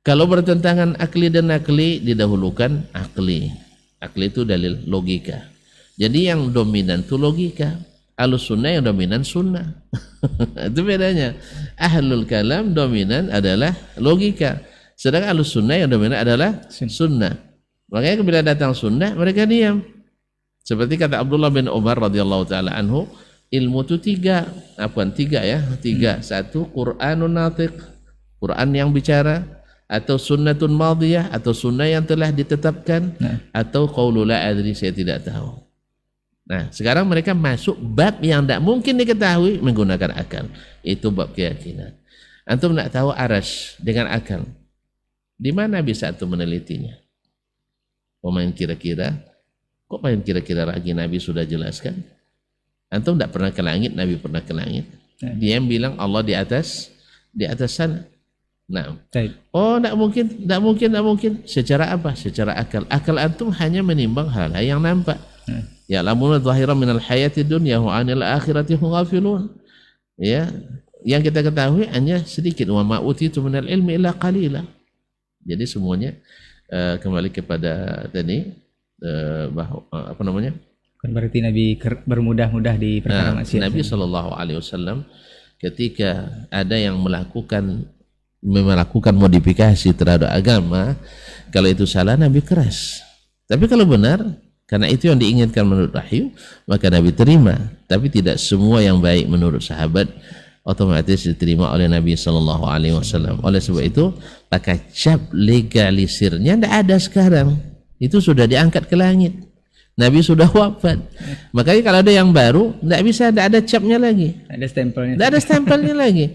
Kalau bertentangan akli dan nakli, didahulukan akli. Akli itu dalil logika. Jadi yang dominan itu logika. Ahlus sunnah yang dominan sunnah. Itu bedanya. Ahlul kalam dominan adalah logika. Sedangkan ahlus sunnah yang dominan adalah sunnah. Makanya bila datang sunnah, mereka diam. Seperti kata Abdullah bin Umar radhiyallahu taala anhu, ilmu itu tiga. Satu, Qur'anun natiq, Quran yang bicara, atau sunnatun madiyah, atau sunnah yang telah ditetapkan, atau qaulul la adri, saya tidak tahu. Nah, sekarang mereka masuk bab yang tidak mungkin diketahui menggunakan akal. Itu bab keyakinan. Antum nak tahu arasy dengan akal, di mana bisa antum menelitinya? Main kira-kira, kok main kira-kira lagi? Nabi sudah jelaskan. Antum tidak pernah ke langit, Nabi pernah ke langit. Dia yang bilang Allah di atas sana. Nah, oh tidak mungkin. Secara apa? Secara akal. Akal antum hanya menimbang hal-hal yang nampak. Ya lamuna zahiran minal hayati dunya wa 'anil akhirati hum ghafilun. Ya, yang kita ketahui hanya sedikit. Wa ma utitu minal ilmi illa qalila. Jadi semuanya kembali kepada tadi Bukan berarti Nabi bermudah-mudah di perkara maksiat. Nabi SAW ketika ada yang melakukan modifikasi terhadap agama, kalau itu salah Nabi keras. Tapi kalau benar, karena itu yang diinginkan menurut wahyu, maka Nabi terima. Tapi tidak semua yang baik menurut sahabat otomatis diterima oleh Nabi SAW. Oleh sebab itu, maka cap legalisirnya tidak ada sekarang. Itu sudah diangkat ke langit. Nabi sudah wafat. Makanya kalau ada yang baru, tidak ada capnya lagi. Tidak ada stempelnya lagi.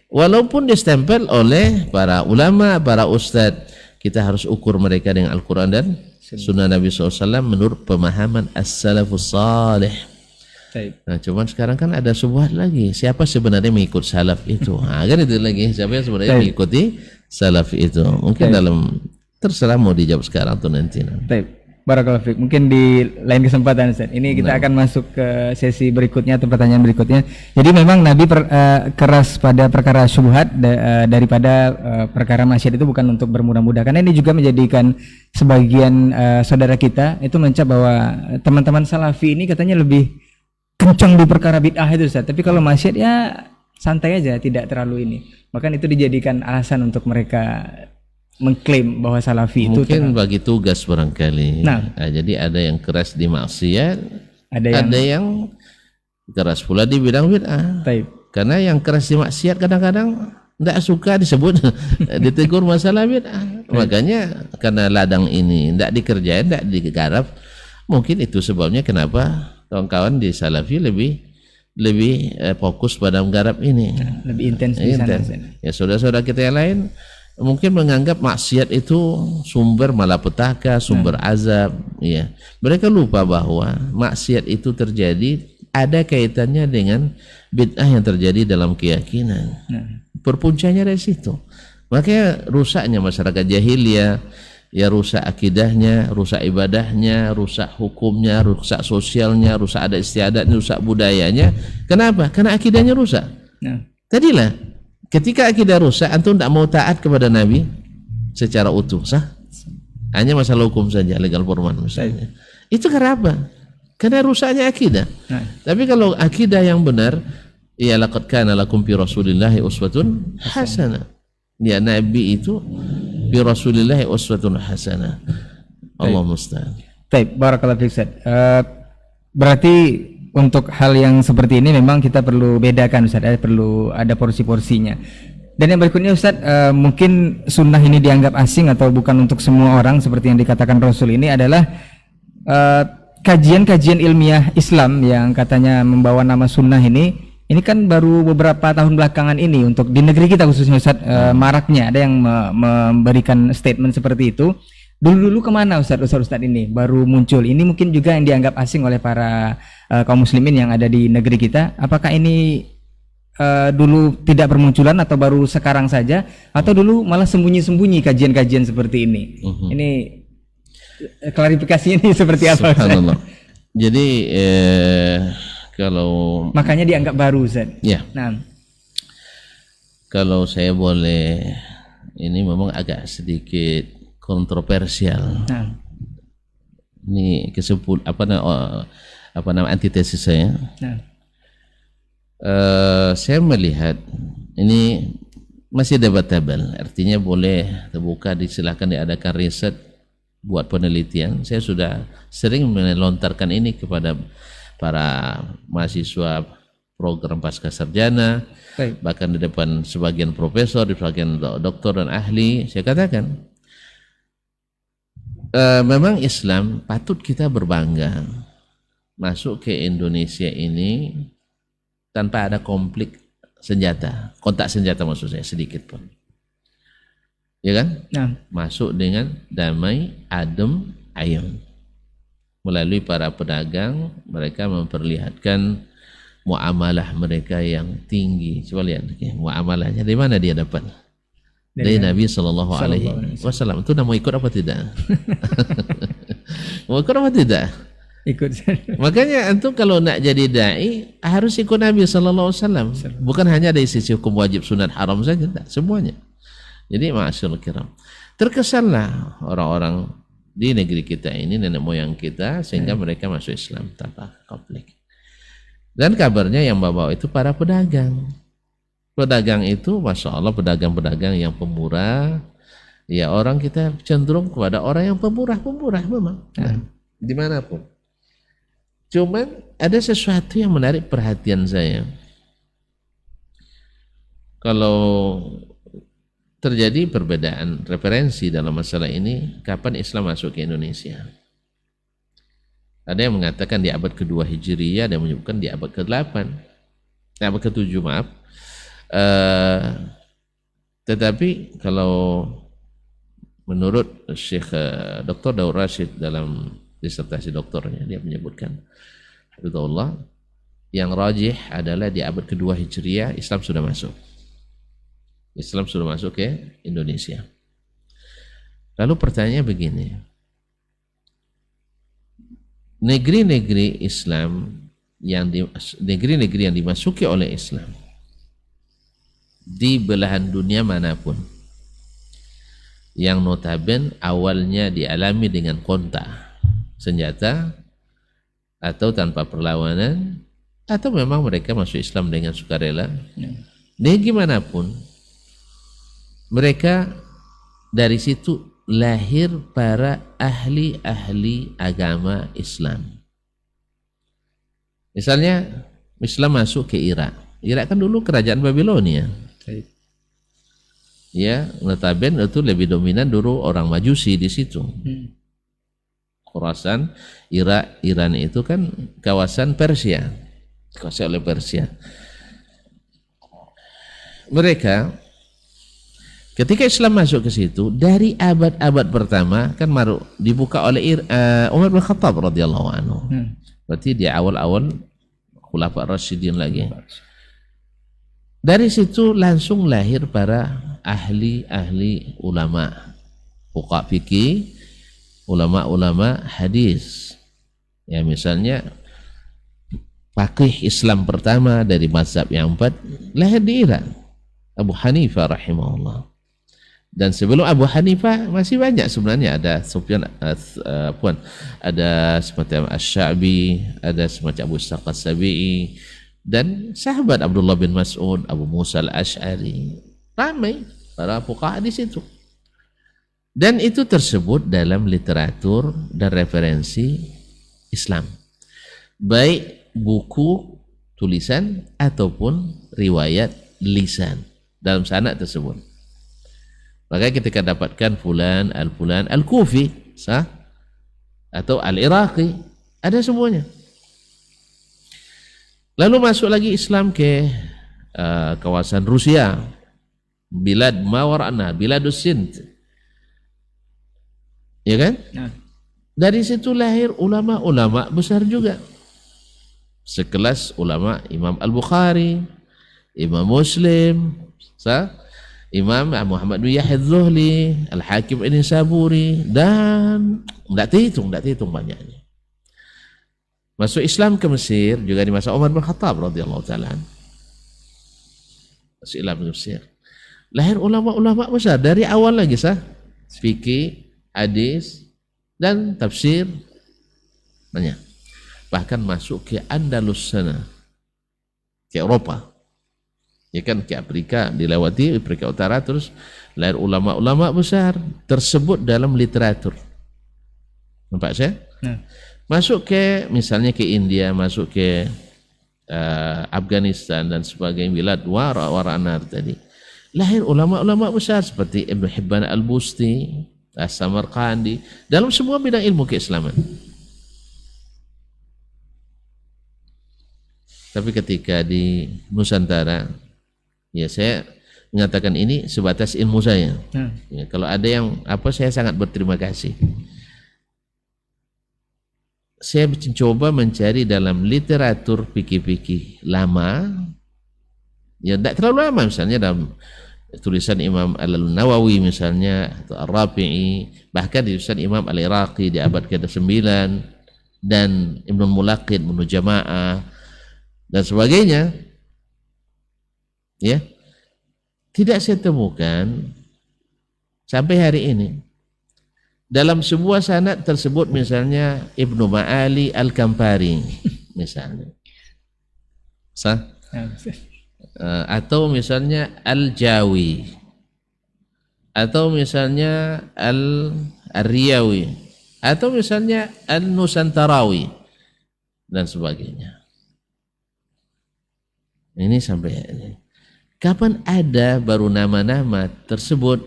Walaupun distempel oleh para ulama, para ustadz, kita harus ukur mereka dengan Al-Quran dan Sunnah Nabi SAW menurut pemahaman as-salafus salih. Nah, cuman sekarang kan ada subhat lagi. Siapa sebenarnya mengikut salaf itu? Kan itu lagi. Siapa yang sebenarnya mengikuti salaf itu? Mungkin dalam terserah mau dijawab sekarang atau nanti. Barakallahu fiik. Mungkin di lain kesempatan Ustaz. Ini kita akan masuk ke sesi berikutnya atau pertanyaan berikutnya. Jadi memang Nabi keras pada perkara syubhat daripada perkara maksiat itu bukan untuk bermudah-mudah. Karena ini juga menjadikan sebagian saudara kita itu mencap bahwa teman-teman salafi ini katanya lebih kencang di perkara bid'ah itu Ustaz. Tapi kalau maksiat ya santai aja, tidak terlalu ini. Bahkan itu dijadikan alasan untuk mereka mengklaim bahwa salafi itu mungkin bagi tugas barangkali. Nah, jadi ada yang keras di maksiat, ada yang keras pula di bidang bid'ah. Karena yang keras di maksiat kadang-kadang tidak suka disebut ditegur masalah bid'ah. Makanya karena ladang ini tidak dikerjain, tidak digarap, mungkin itu sebabnya kenapa kawan-kawan di salafi lebih fokus pada menggarap ini. Lebih intens di sana. Ya, saudara-saudara kita yang lain mungkin menganggap maksiat itu sumber malapetaka, sumber azab. Ya, mereka lupa bahwa maksiat itu terjadi ada kaitannya dengan bid'ah yang terjadi dalam keyakinan. Perpuncanya dari situ. Makanya rusaknya masyarakat jahiliyah, ya rusak akidahnya, rusak ibadahnya, rusak hukumnya, rusak sosialnya, rusak adat istiadatnya, rusak budayanya. Kenapa? Karena akidahnya rusak. Tadilah ketika akidah rusak, antum tidak mau taat kepada Nabi secara utuh, sah? Hanya masalah hukum saja, legal formal misalnya. Itu kenapa? Karena rusaknya akidah. Tapi kalau akidah yang benar, ya laqad kana lakum fi Rasulillahi uswatun hasanah. Ya Nabi itu fi Rasulillahi uswatun hasanah. Allah musta'an. Baik, barakallahu fiik Ustaz. Berarti untuk hal yang seperti ini memang kita perlu bedakan Ustaz, perlu ada porsi-porsinya. Dan yang berikutnya Ustaz, mungkin sunnah ini dianggap asing atau bukan untuk semua orang seperti yang dikatakan Rasul ini adalah kajian-kajian ilmiah Islam yang katanya membawa nama sunnah ini Ini kan baru beberapa tahun belakangan ini untuk di negeri kita khususnya Ustaz, maraknya ada yang memberikan statement seperti itu. Dulu-dulu kemana Ustaz ini baru muncul? Ini mungkin juga yang dianggap asing oleh para kaum muslimin yang ada di negeri kita. Apakah ini dulu tidak bermunculan atau baru sekarang saja, atau dulu malah sembunyi-sembunyi kajian-kajian seperti ini? Ini klarifikasi ini seperti apa? Subhanallah. Jadi kalau makanya dianggap baru Ustaz. Ya. Nah, kalau saya boleh, ini memang agak sedikit kontroversial. nah, Ini apa nama antitesis saya. nah, Saya melihat ini masih debatable, artinya boleh terbuka, silakan diadakan riset, buat penelitian. Saya sudah sering melontarkan ini kepada para mahasiswa program pasca sarjana, baik. bahkan di depan sebagian profesor, di sebagian doktor dan ahli. Saya katakan memang Islam patut kita berbangga masuk ke Indonesia ini tanpa ada kontak senjata maksud saya sedikit pun, ya kan? Nah, Masuk dengan damai, adem, ayem. Melalui para pedagang, mereka memperlihatkan muamalah mereka yang tinggi. Coba lihat, muamalahnya dari mana dia dapat? Dari Nabi Sallallahu Alaihi Wasallam. Itu mau ikut apa tidak? Mau ikut apa tidak? ikut. Makanya antum kalau nak jadi dai harus ikut Nabi Sallallahu Alaihi Wasallam. Bukan hanya dari sisi hukum wajib, sunat, haram saja, tak, semuanya. Jadi ma'asyiral kiram, terkesanlah orang-orang di negeri kita ini, nenek moyang kita, sehingga mereka masuk Islam tanpa konflik. Dan kabarnya yang bawa itu para pedagang. Pedagang itu, masya Allah, pedagang-pedagang yang pemurah. Ya, orang kita cenderung kepada orang yang pemurah memang. Nah, dimanapun. Cuman ada sesuatu yang menarik perhatian saya. Kalau terjadi perbedaan referensi dalam masalah ini, kapan Islam masuk ke Indonesia? Ada yang mengatakan di abad kedua Hijriyah, ada yang menyebutkan di abad ke-8, abad ke-7 maaf. Tetapi kalau menurut Syekh Dr. Daur Rashid dalam disertasi doktornya, dia menyebutkan Hafizahullah, yang rajih adalah di abad kedua Hijriyah Islam sudah masuk. Islam sudah masuk ke Indonesia. Lalu pertanyaannya begini, negeri-negeri Islam negeri-negeri yang dimasuki oleh Islam di belahan dunia manapun, yang notabene awalnya dialami dengan kontak senjata atau tanpa perlawanan, atau memang mereka masuk Islam dengan sukarela, negeri manapun, mereka dari situ lahir para ahli-ahli agama Islam. Misalnya Islam masuk ke Irak. Irak kan dulu kerajaan Babilonia. Ya, notabene itu lebih dominan dulu orang Majusi di situ. Khurasan, Irak, Iran itu kan kawasan Persia, dikuasai oleh Persia. Mereka ketika Islam masuk ke situ, dari abad-abad pertama kan baru dibuka oleh Umar bin Khattab radhiyallahu anhu. Berarti di awal-awal Khulafa Rasyidin lagi. Dari situ langsung lahir para ahli-ahli ulama, fuqaha fikih, ulama-ulama hadis. Ya, misalnya faqih Islam pertama dari mazhab yang 4 lahir di Irak, Abu Hanifah rahimahullah. Dan sebelum Abu Hanifah masih banyak sebenarnya, ada Sufyan, ada semacam Asy-Sya'bi, ada semacam Abu Ishaq As-Sabi'i, dan sahabat Abdullah bin Mas'ud, Abu Musa Al-Asy'ari. Ramai para fuqaha di situ. Dan itu tersebut dalam literatur dan referensi Islam, baik buku tulisan ataupun riwayat lisan dalam sanad tersebut. Maka ketika dapatkan fulan al-Kufi sah atau al-Iraqi, ada semuanya. Lalu masuk lagi Islam ke kawasan Rusia, Bilad Mawarana, Biladus Sind, ya kan? Dari situ lahir ulama-ulama besar juga, sekelas ulama Imam Al-Bukhari, Imam Muslim, Imam Muhammad bin Yahya Az-Zuhli, Al-Hakim Ibn Saburi, dan tidak terhitung banyaknya. Masuk Islam ke Mesir juga di masa Umar bin Khattab radhiyallahu taala. Masuk Islam ke Mesir. Lahir ulama-ulama besar dari awal lagi fikih, hadis dan tafsir banyak. Bahkan masuk ke Andalus sana, ke Eropa. Ya kan, ke Afrika, dilewati Afrika Utara, terus lahir ulama-ulama besar tersebut dalam literatur. Nampak saya? Masuk ke misalnya ke India, masuk ke Afghanistan dan sebagainya, bilad wara-anar tadi. Lahir ulama-ulama besar seperti Ibn Hibban Al-Busti, As-Samarqandi, dalam semua bidang ilmu keislaman. Tapi ketika di Nusantara, ya saya mengatakan ini sebatas ilmu saya. Ya, kalau ada yang saya sangat berterima kasih. Saya mencoba mencari dalam literatur fikih-fikih lama, ya tidak terlalu lama, misalnya dalam tulisan Imam Al-Nawawi misalnya, atau Ar-Rafi'i, bahkan di tulisan Imam Al-Iraqi di abad ke-9, dan Ibnu Mulaqid, Ibnu Jama'ah, dan sebagainya, ya tidak saya temukan sampai hari ini dalam sebuah sanad tersebut, misalnya Ibnu Ma'ali Al-Kampari misalnya, atau misalnya Al-Jawi, atau misalnya Al-Riyawi, atau misalnya Al-Nusantarawi dan sebagainya. Ini sampai ini. Kapan ada baru nama-nama tersebut?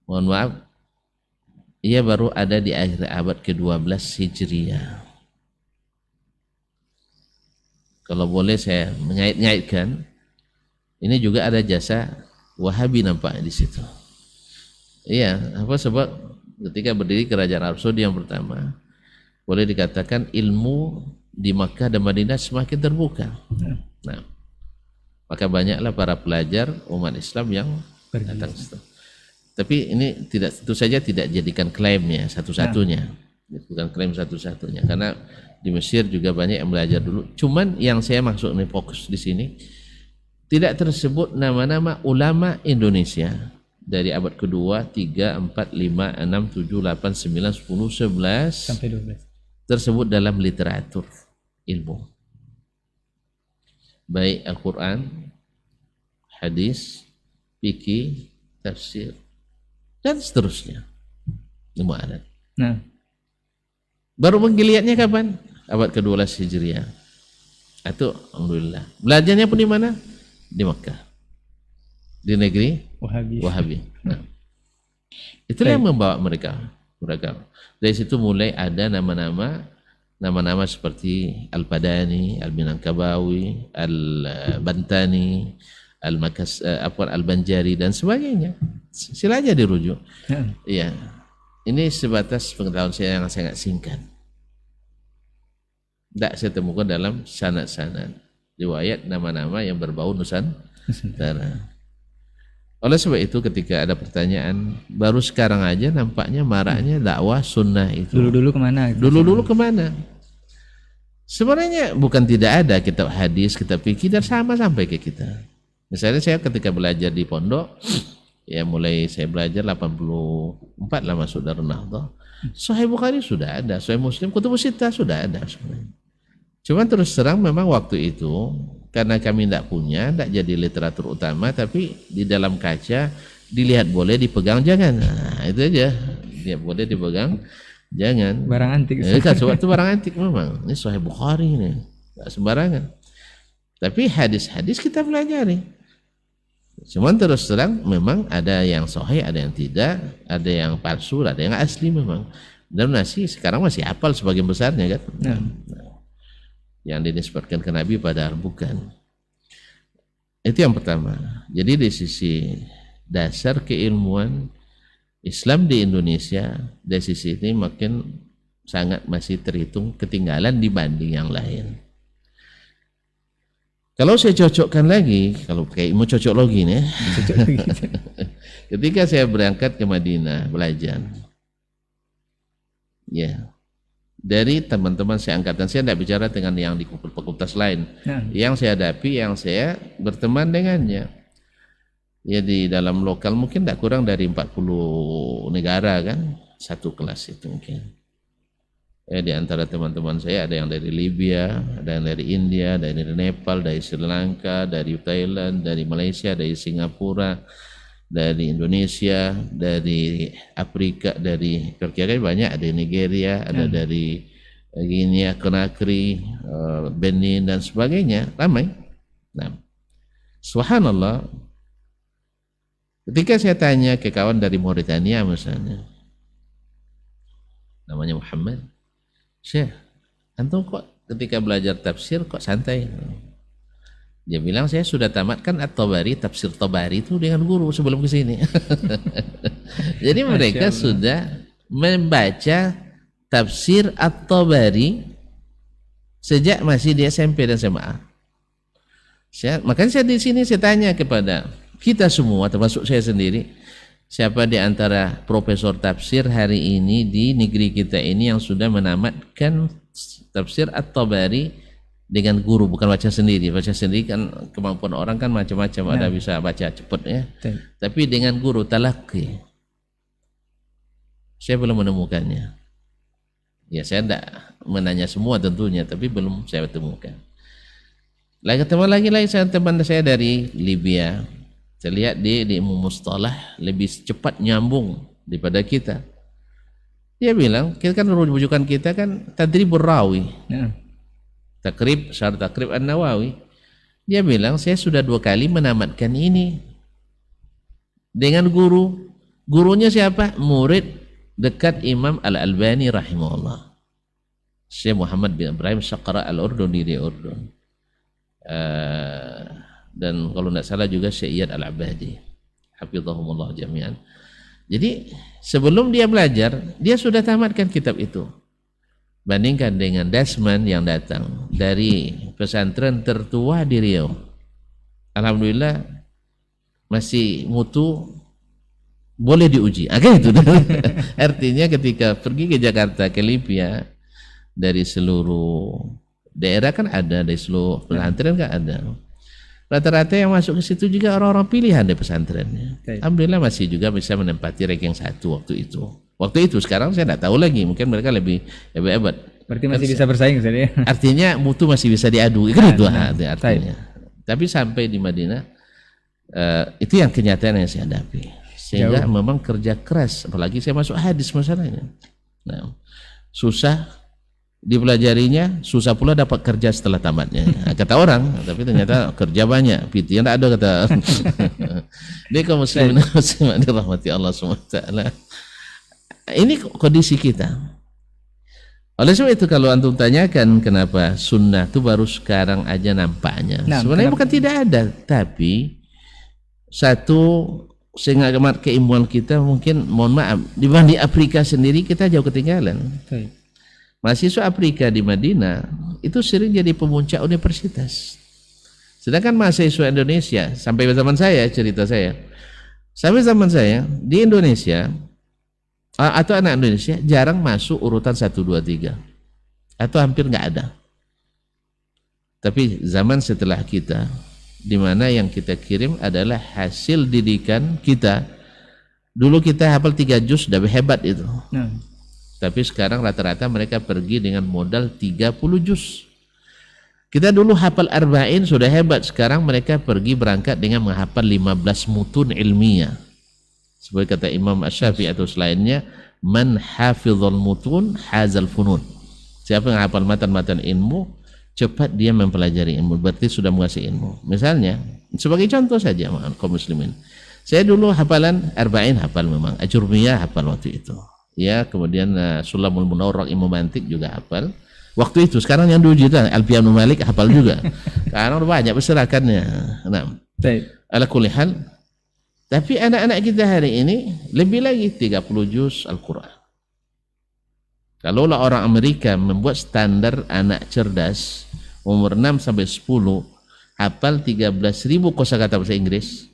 Mohon maaf, ia baru ada di akhir abad ke-12 Hijriah. Kalau boleh saya mengait-ngaitkan, ini juga ada jasa Wahabi nampak di situ. Iya, sebab ketika berdiri kerajaan Arab Saudi yang pertama, boleh dikatakan ilmu di Makkah dan Madinah semakin terbuka. Nah, maka banyaklah para pelajar umat Islam yang datang ke situ. Tapi ini tentu saja tidak jadikan klaimnya satu-satunya, bukan klaim satu-satunya, karena di Mesir juga banyak yang belajar dulu. Cuman yang saya maksud nih, fokus di sini, tidak tersebut nama-nama ulama Indonesia dari abad kedua, 3, 4, 5, 6, 7, 8, 9, 10, 11 sampai 12 tersebut dalam literatur ilmu, baik Al-Quran, hadis, fikih, tafsir, dan seterusnya, ilmu adat. Nah, baru menggiliatnya kapan? Abad ke-12 Hijriah. Itu alhamdulillah. Belajarnya pun di mana? Di Makkah, di negeri Wahabi. Nah, itulah yang membawa mereka. Dari situ mulai ada nama-nama seperti Al-Padani, Al-Minangkabawi, Al-Bantani, Al-Banjari dan sebagainya. Sila aja dirujuk. Iya. Ini sebatas pengetahuan saya yang sangat singkat. Tidak saya temukan dalam sanad-sanad riwayat nama-nama yang berbau Nusantara. Oleh sebab itu ketika ada pertanyaan, baru sekarang aja nampaknya maraknya dakwah sunnah itu. Dulu-dulu kemana? Dulu-dulu kemana? Sebenarnya bukan tidak ada kitab hadis, kitab fikih, dan sama sampai ke kita. Misalnya saya ketika belajar di pondok, ya mulai saya belajar 84 lah masuk Darun Nahdhah. Sahih Bukhari sudah ada, Sahih Muslim, Kutubus Sittah sudah ada sebenarnya. Cuman terus terang memang waktu itu karena kami tidak punya, tidak jadi literatur utama, tapi di dalam kaca dilihat boleh, dipegang jangan. Nah, itu aja. Dia boleh dipegang jangan. Barang antik. Sebab itu barang antik memang. Ini Sahih Bukhari nih, tidak sembarangan. Tapi hadis-hadis kita pelajari. Cuman terus terang memang ada yang sahih, ada yang tidak, ada yang palsu, ada yang asli memang. Dan sekarang masih hafal sebagian besarnya kan. Nah. yang dinisbatkan ke Nabi padahal bukan. Itu yang pertama. Jadi di sisi dasar keilmuan Islam di Indonesia dari sisi ini makin sangat masih terhitung ketinggalan dibanding yang lain. Kalau saya cocokkan lagi, kalau kayak ilmu cocoklogi nih, ketika saya berangkat ke Madinah belajar, ya, dari teman-teman saya angkatan, saya tidak bicara dengan yang di fakultas lain, yang saya hadapi, yang saya berteman dengannya, ya di dalam lokal mungkin tidak kurang dari 40 negara kan, satu kelas itu mungkin. Ya, di antara teman-teman saya ada yang dari Libya, ada yang dari India, ada yang dari Nepal, dari Sri Lanka, dari Thailand, dari Malaysia, dari Singapura, dari Indonesia, dari Afrika, dari Turki banyak, ada Nigeria, ada dari Guinea, Conakry, Benin dan sebagainya, ramai. Nah, subhanallah, ketika saya tanya ke kawan dari Mauritania misalnya, namanya Muhammad, Syekh, antum kok ketika belajar tafsir kok santai? Dia bilang, saya sudah tamatkan At-Tabari, tafsir Tabari itu dengan guru sebelum ke sini. Jadi mereka sudah membaca tafsir At-Tabari sejak masih di SMP dan SMA. Makanya saya di sini saya tanya kepada kita semua, termasuk saya sendiri, siapa di antara profesor tafsir hari ini di negeri kita ini yang sudah menamatkan tafsir At-Tabari dengan guru, bukan baca sendiri. Baca sendiri kan kemampuan orang kan macam-macam, ada bisa baca cepat ya. Tapi dengan guru talaqi, saya belum menemukannya. Ya saya tidak menanya semua tentunya, tapi belum saya temukan. Lagi teman saya dari Libya. Saya lihat dia di ilmu mustalah lebih cepat nyambung daripada kita. Dia bilang, kita kan rujukan kita kan tadribur rawi. Takrib, syarh takrib An-Nawawi. Dia bilang, saya sudah 2 kali menamatkan ini. Dengan guru. Gurunya siapa? Murid dekat Imam Al-Albani rahimahullah. Syekh Muhammad bin Ibrahim Syaqra Al-Urduni di Urdun. Dan kalau tidak salah juga Syekh Iyad Al-Abadi, hafizahumullah jami'an. Jadi sebelum dia belajar, dia sudah tamatkan kitab itu. Bandingkan dengan Dasman yang datang dari pesantren tertua di Riau, alhamdulillah masih mutu, boleh diuji. Kan itu. Artinya ketika pergi ke Jakarta, ke Libya, dari seluruh daerah kan ada, dari seluruh pesantren kan ada. Rata-rata yang masuk ke situ juga orang-orang pilihan dari pesantrennya. Alhamdulillah masih juga bisa menempati ranking 1 waktu itu. Waktu itu, sekarang saya tidak tahu lagi, mungkin mereka lebih hebat. Berarti masih bisa bersaing saja ya. Artinya mutu masih bisa diadu, kan itu artinya. Tapi sampai di Madinah, itu yang kenyataan yang saya hadapi. Sehingga memang kerja keras, apalagi saya masuk hadis masalahnya. Nah, susah dipelajarinya, susah pula dapat kerja setelah tamatnya. Kata orang, tapi ternyata kerja banyak. Yang tak ada kata. Dia kaum muslimin muslimat dirahmati Allah SWT. Ini kondisi kita. Oleh sebab itu kalau antum tanyakan kenapa sunnah itu baru sekarang aja nampaknya. Sebenarnya bukan tidak ada, tapi satu sengamat keilmuan kita mungkin, mohon maaf, dibanding Afrika sendiri kita jauh ketinggalan. Mahasiswa Afrika di Madinah itu sering jadi pemuncak universitas. Sedangkan mahasiswa Indonesia, sampai zaman saya, cerita saya, sampai zaman saya di Indonesia, atau anak Indonesia jarang masuk urutan 1, 2, 3. Atau hampir nggak ada. Tapi zaman setelah kita, di mana yang kita kirim adalah hasil didikan kita. Dulu kita hafal 3 juz, sudah hebat itu. Tapi sekarang rata-rata mereka pergi dengan modal 30 juz. Kita dulu hafal arba'in sudah hebat, sekarang mereka pergi berangkat dengan menghafal 15 mutun ilmiah. Seperti kata Imam Asy-Syafi'i atau selainnya, man hafizul mutun hazal funun. Siapa yang hafal matan-matan ilmu, cepat dia mempelajari ilmu, berarti sudah menguasai ilmu. Misalnya, sebagai contoh saja kaum muslimin. Saya dulu hafalan arba'in hafal memang, Ajurmiyah hafal waktu itu. Ya, kemudian Sulamul Munawwarah Imam Mantik juga hafal. Waktu itu, sekarang yang diuji itu Alfian bin Malik hafal juga. Sekarang banyak berserakannya. Nah, ala kulli hal. Tapi anak-anak kita hari ini lebih lagi 30 juz Al-Quran. Kalaulah orang Amerika membuat standar anak cerdas umur 6 sampai 10 hafal 13.000 kosakata bahasa Inggris,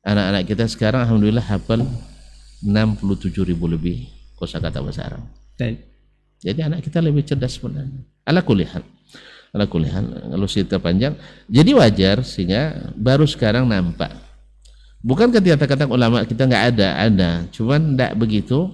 anak-anak kita sekarang alhamdulillah hafal 67.000 lebih kosakata bahasa Arab. Jadi anak kita lebih cerdas sebenarnya. Ala kulli hal. Kalau cerita panjang, jadi wajar sehingga baru sekarang nampak. Bukan kata-kata ulama kita nggak ada, cuman tidak begitu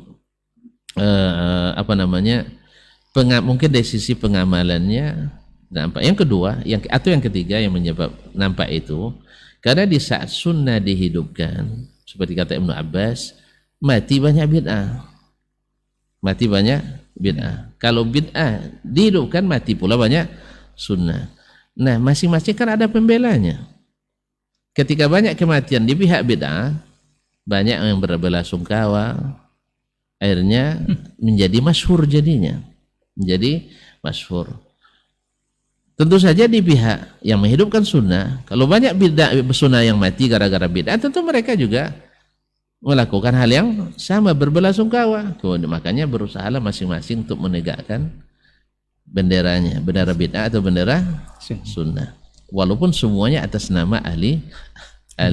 mungkin dari sisi pengamalannya nampak. Yang kedua, yang ketiga yang menyebab nampak itu karena di saat sunnah dihidupkan, seperti kata Ibnu Abbas, mati banyak bid'ah. Kalau bid'ah dihidupkan, mati pula banyak sunnah. Nah, masing-masing kan ada pembelanya. Ketika banyak kematian di pihak bid'ah, banyak yang berbelasungkawa, akhirnya menjadi masyhur jadinya. Menjadi masyhur. Tentu saja di pihak yang menghidupkan sunnah, kalau banyak bid'ah sunnah yang mati gara-gara bid'ah, tentu mereka juga melakukan hal yang sama, berbelasungkawa. Makanya berusahalah masing-masing untuk menegakkan benderanya, bendera bid'ah atau bendera sunnah. Walaupun semuanya atas nama ahli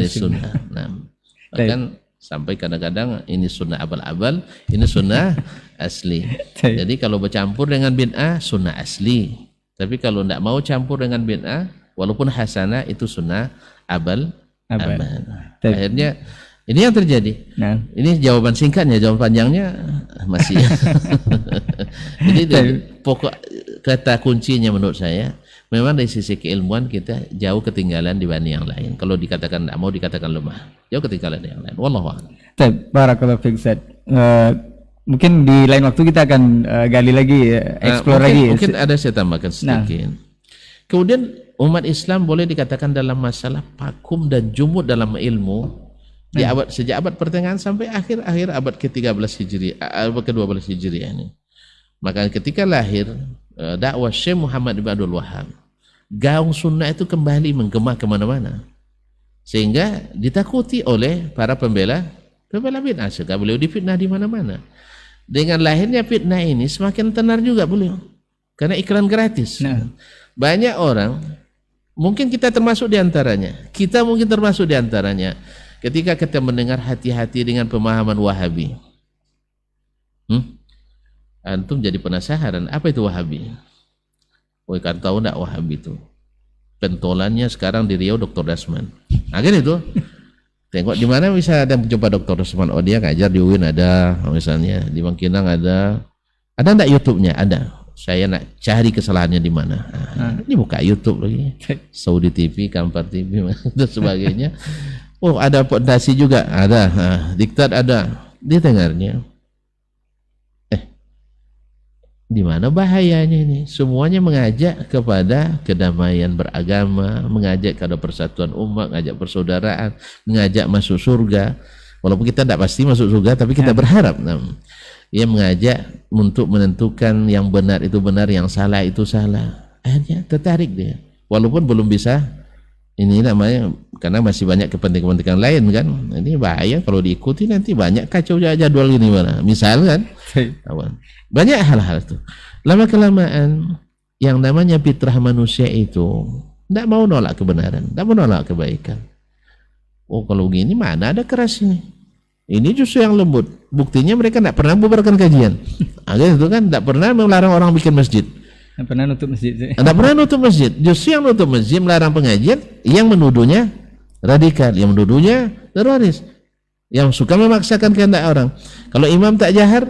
sunnah. Nah, bahkan sampai kadang-kadang ini sunnah abal-abal, ini sunnah asli. Jadi kalau bercampur dengan bid'ah, sunnah asli. Tapi kalau tidak mau campur dengan bid'ah, walaupun hasanah, itu sunnah abal. Akhirnya ini yang terjadi. Nah, ini jawaban singkatnya, jawaban panjangnya masih. Jadi pokok kata kuncinya menurut saya, memang dari sisi keilmuan kita jauh ketinggalan dibanding yang lain. Kalau dikatakan tidak mau, dikatakan lemah, jauh ketinggalan yang lain. Wallahu a'lam. Barakallahu fiik Ustaz. Mungkin di lain waktu kita akan gali lagi, explore lagi. Mungkin ada saya tambahkan sedikit. Kemudian umat Islam boleh dikatakan dalam masalah vakum dan jumud dalam ilmu di sejak abad pertengahan sampai akhir abad ke-13 Hijriah, abad ke-12 Hijriah ini. Maka ketika lahir dakwah Syekh Muhammad bin Abdul Wahhab, gaung sunnah itu kembali menggema kemana-mana, sehingga ditakuti oleh para pembela bid'ah. Sehingga beliau difitnah di mana-mana. Dengan lahirnya fitnah ini semakin tenar juga beliau, karena iklan gratis. Banyak orang, mungkin kita termasuk diantaranya, ketika kita mendengar hati-hati dengan pemahaman Wahabi, antum jadi penasaran, apa itu Wahabi? Kan tahu enggak Wahabi itu? Pentolannya sekarang di Riau Dr. Dasman. Kan itu. Tengok di mana bisa ada jumpa Dr. Dasman. Oh, dia ngajar di UIN ada, misalnya di Bangkinang ada. Ada enggak YouTube-nya? Ada. Saya nak cari kesalahannya di mana. Ini buka YouTube lagi. Saudi TV, Kampar TV dan sebagainya. Oh, ada fondasi juga, ada. Diktat ada. Dia dengarnya. Di mana bahayanya ini? Semuanya mengajak kepada kedamaian beragama, mengajak kepada persatuan umat, mengajak persaudaraan, mengajak masuk surga. Walaupun kita tidak pasti masuk surga, tapi kita berharap. Ia mengajak untuk menentukan yang benar itu benar, yang salah itu salah. Akhirnya tertarik dia. Walaupun belum bisa, ini namanya karena masih banyak kepentingan lain kan. Ini bahaya kalau diikuti, nanti banyak kacau jadwal ini mana. Misal kan, banyak hal-hal itu. Lama-kelamaan yang namanya fitrah manusia itu tidak mau nolak kebenaran, tidak mau nolak kebaikan. Oh, kalau begini mana ada keras ini? Ini justru yang lembut. Buktinya mereka tidak pernah membubarkan kajian. Itu kan tidak pernah melarang orang bikin masjid. Tidak pernah nutup masjid. Tidak pernah nutup masjid. Justru yang nutup masjid, melarang pengajian, yang menuduhnya radikal, yang menuduhnya teroris, yang suka memaksakan kehendak orang. Kalau imam tak jahar,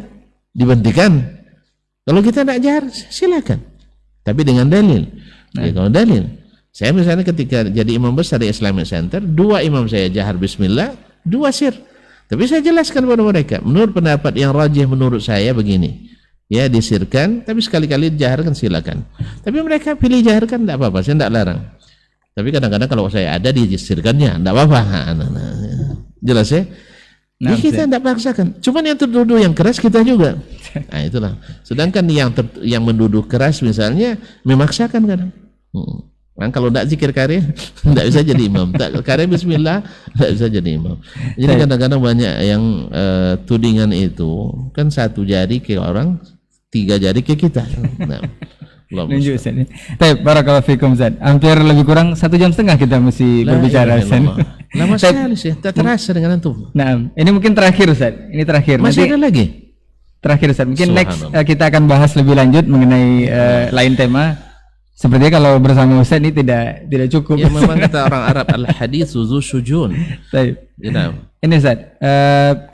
dibentikan. Kalau kita tak jahar, silakan. Tapi dengan dalil. Kalau dalil. Saya misalnya ketika jadi imam besar di Islamic Center, 2 imam saya jahar bismillah, 2 sir. Tapi saya jelaskan kepada mereka, menurut pendapat yang rajih menurut saya begini. Ya, disirkan, tapi sekali-kali dijaharkan silakan. Tapi mereka pilih jaharkan, tidak apa-apa, saya tidak larang. Tapi kadang-kadang kalau saya ada disirkannya, tidak apa-apa. Jelas ya? Nah, Jadi kita tidak paksakan. Cuman yang terduduk yang keras kita juga. Nah itulah. Sedangkan yang menduduk keras misalnya memaksakan kadang. Nah, kalau tidak zikir karya tidak bisa jadi imam. Tak karya bismillah tidak bisa jadi imam. Jadi kadang-kadang banyak yang tudingan itu kan satu jari ke orang, 3 jari ke kita. Nah, Nunjuk Ustaz. Baik, barakallahu fikum Ustaz. Hampir lebih kurang 1,5 jam kita mesti berbicara Ustaz. Lama sekali sih, tak terasa dengan antum. Nah, ini mungkin terakhir Ustaz. Ini terakhir. Masih Nanti ada lagi? terakhir Ustaz. Mungkin next kita akan bahas lebih lanjut mengenai lain tema. Sepertinya kalau bersama Ustaz ini tidak cukup. Ya memang kata orang Arab al-haditsu dzu syujun. Baik. Gitu. Ini Ustaz,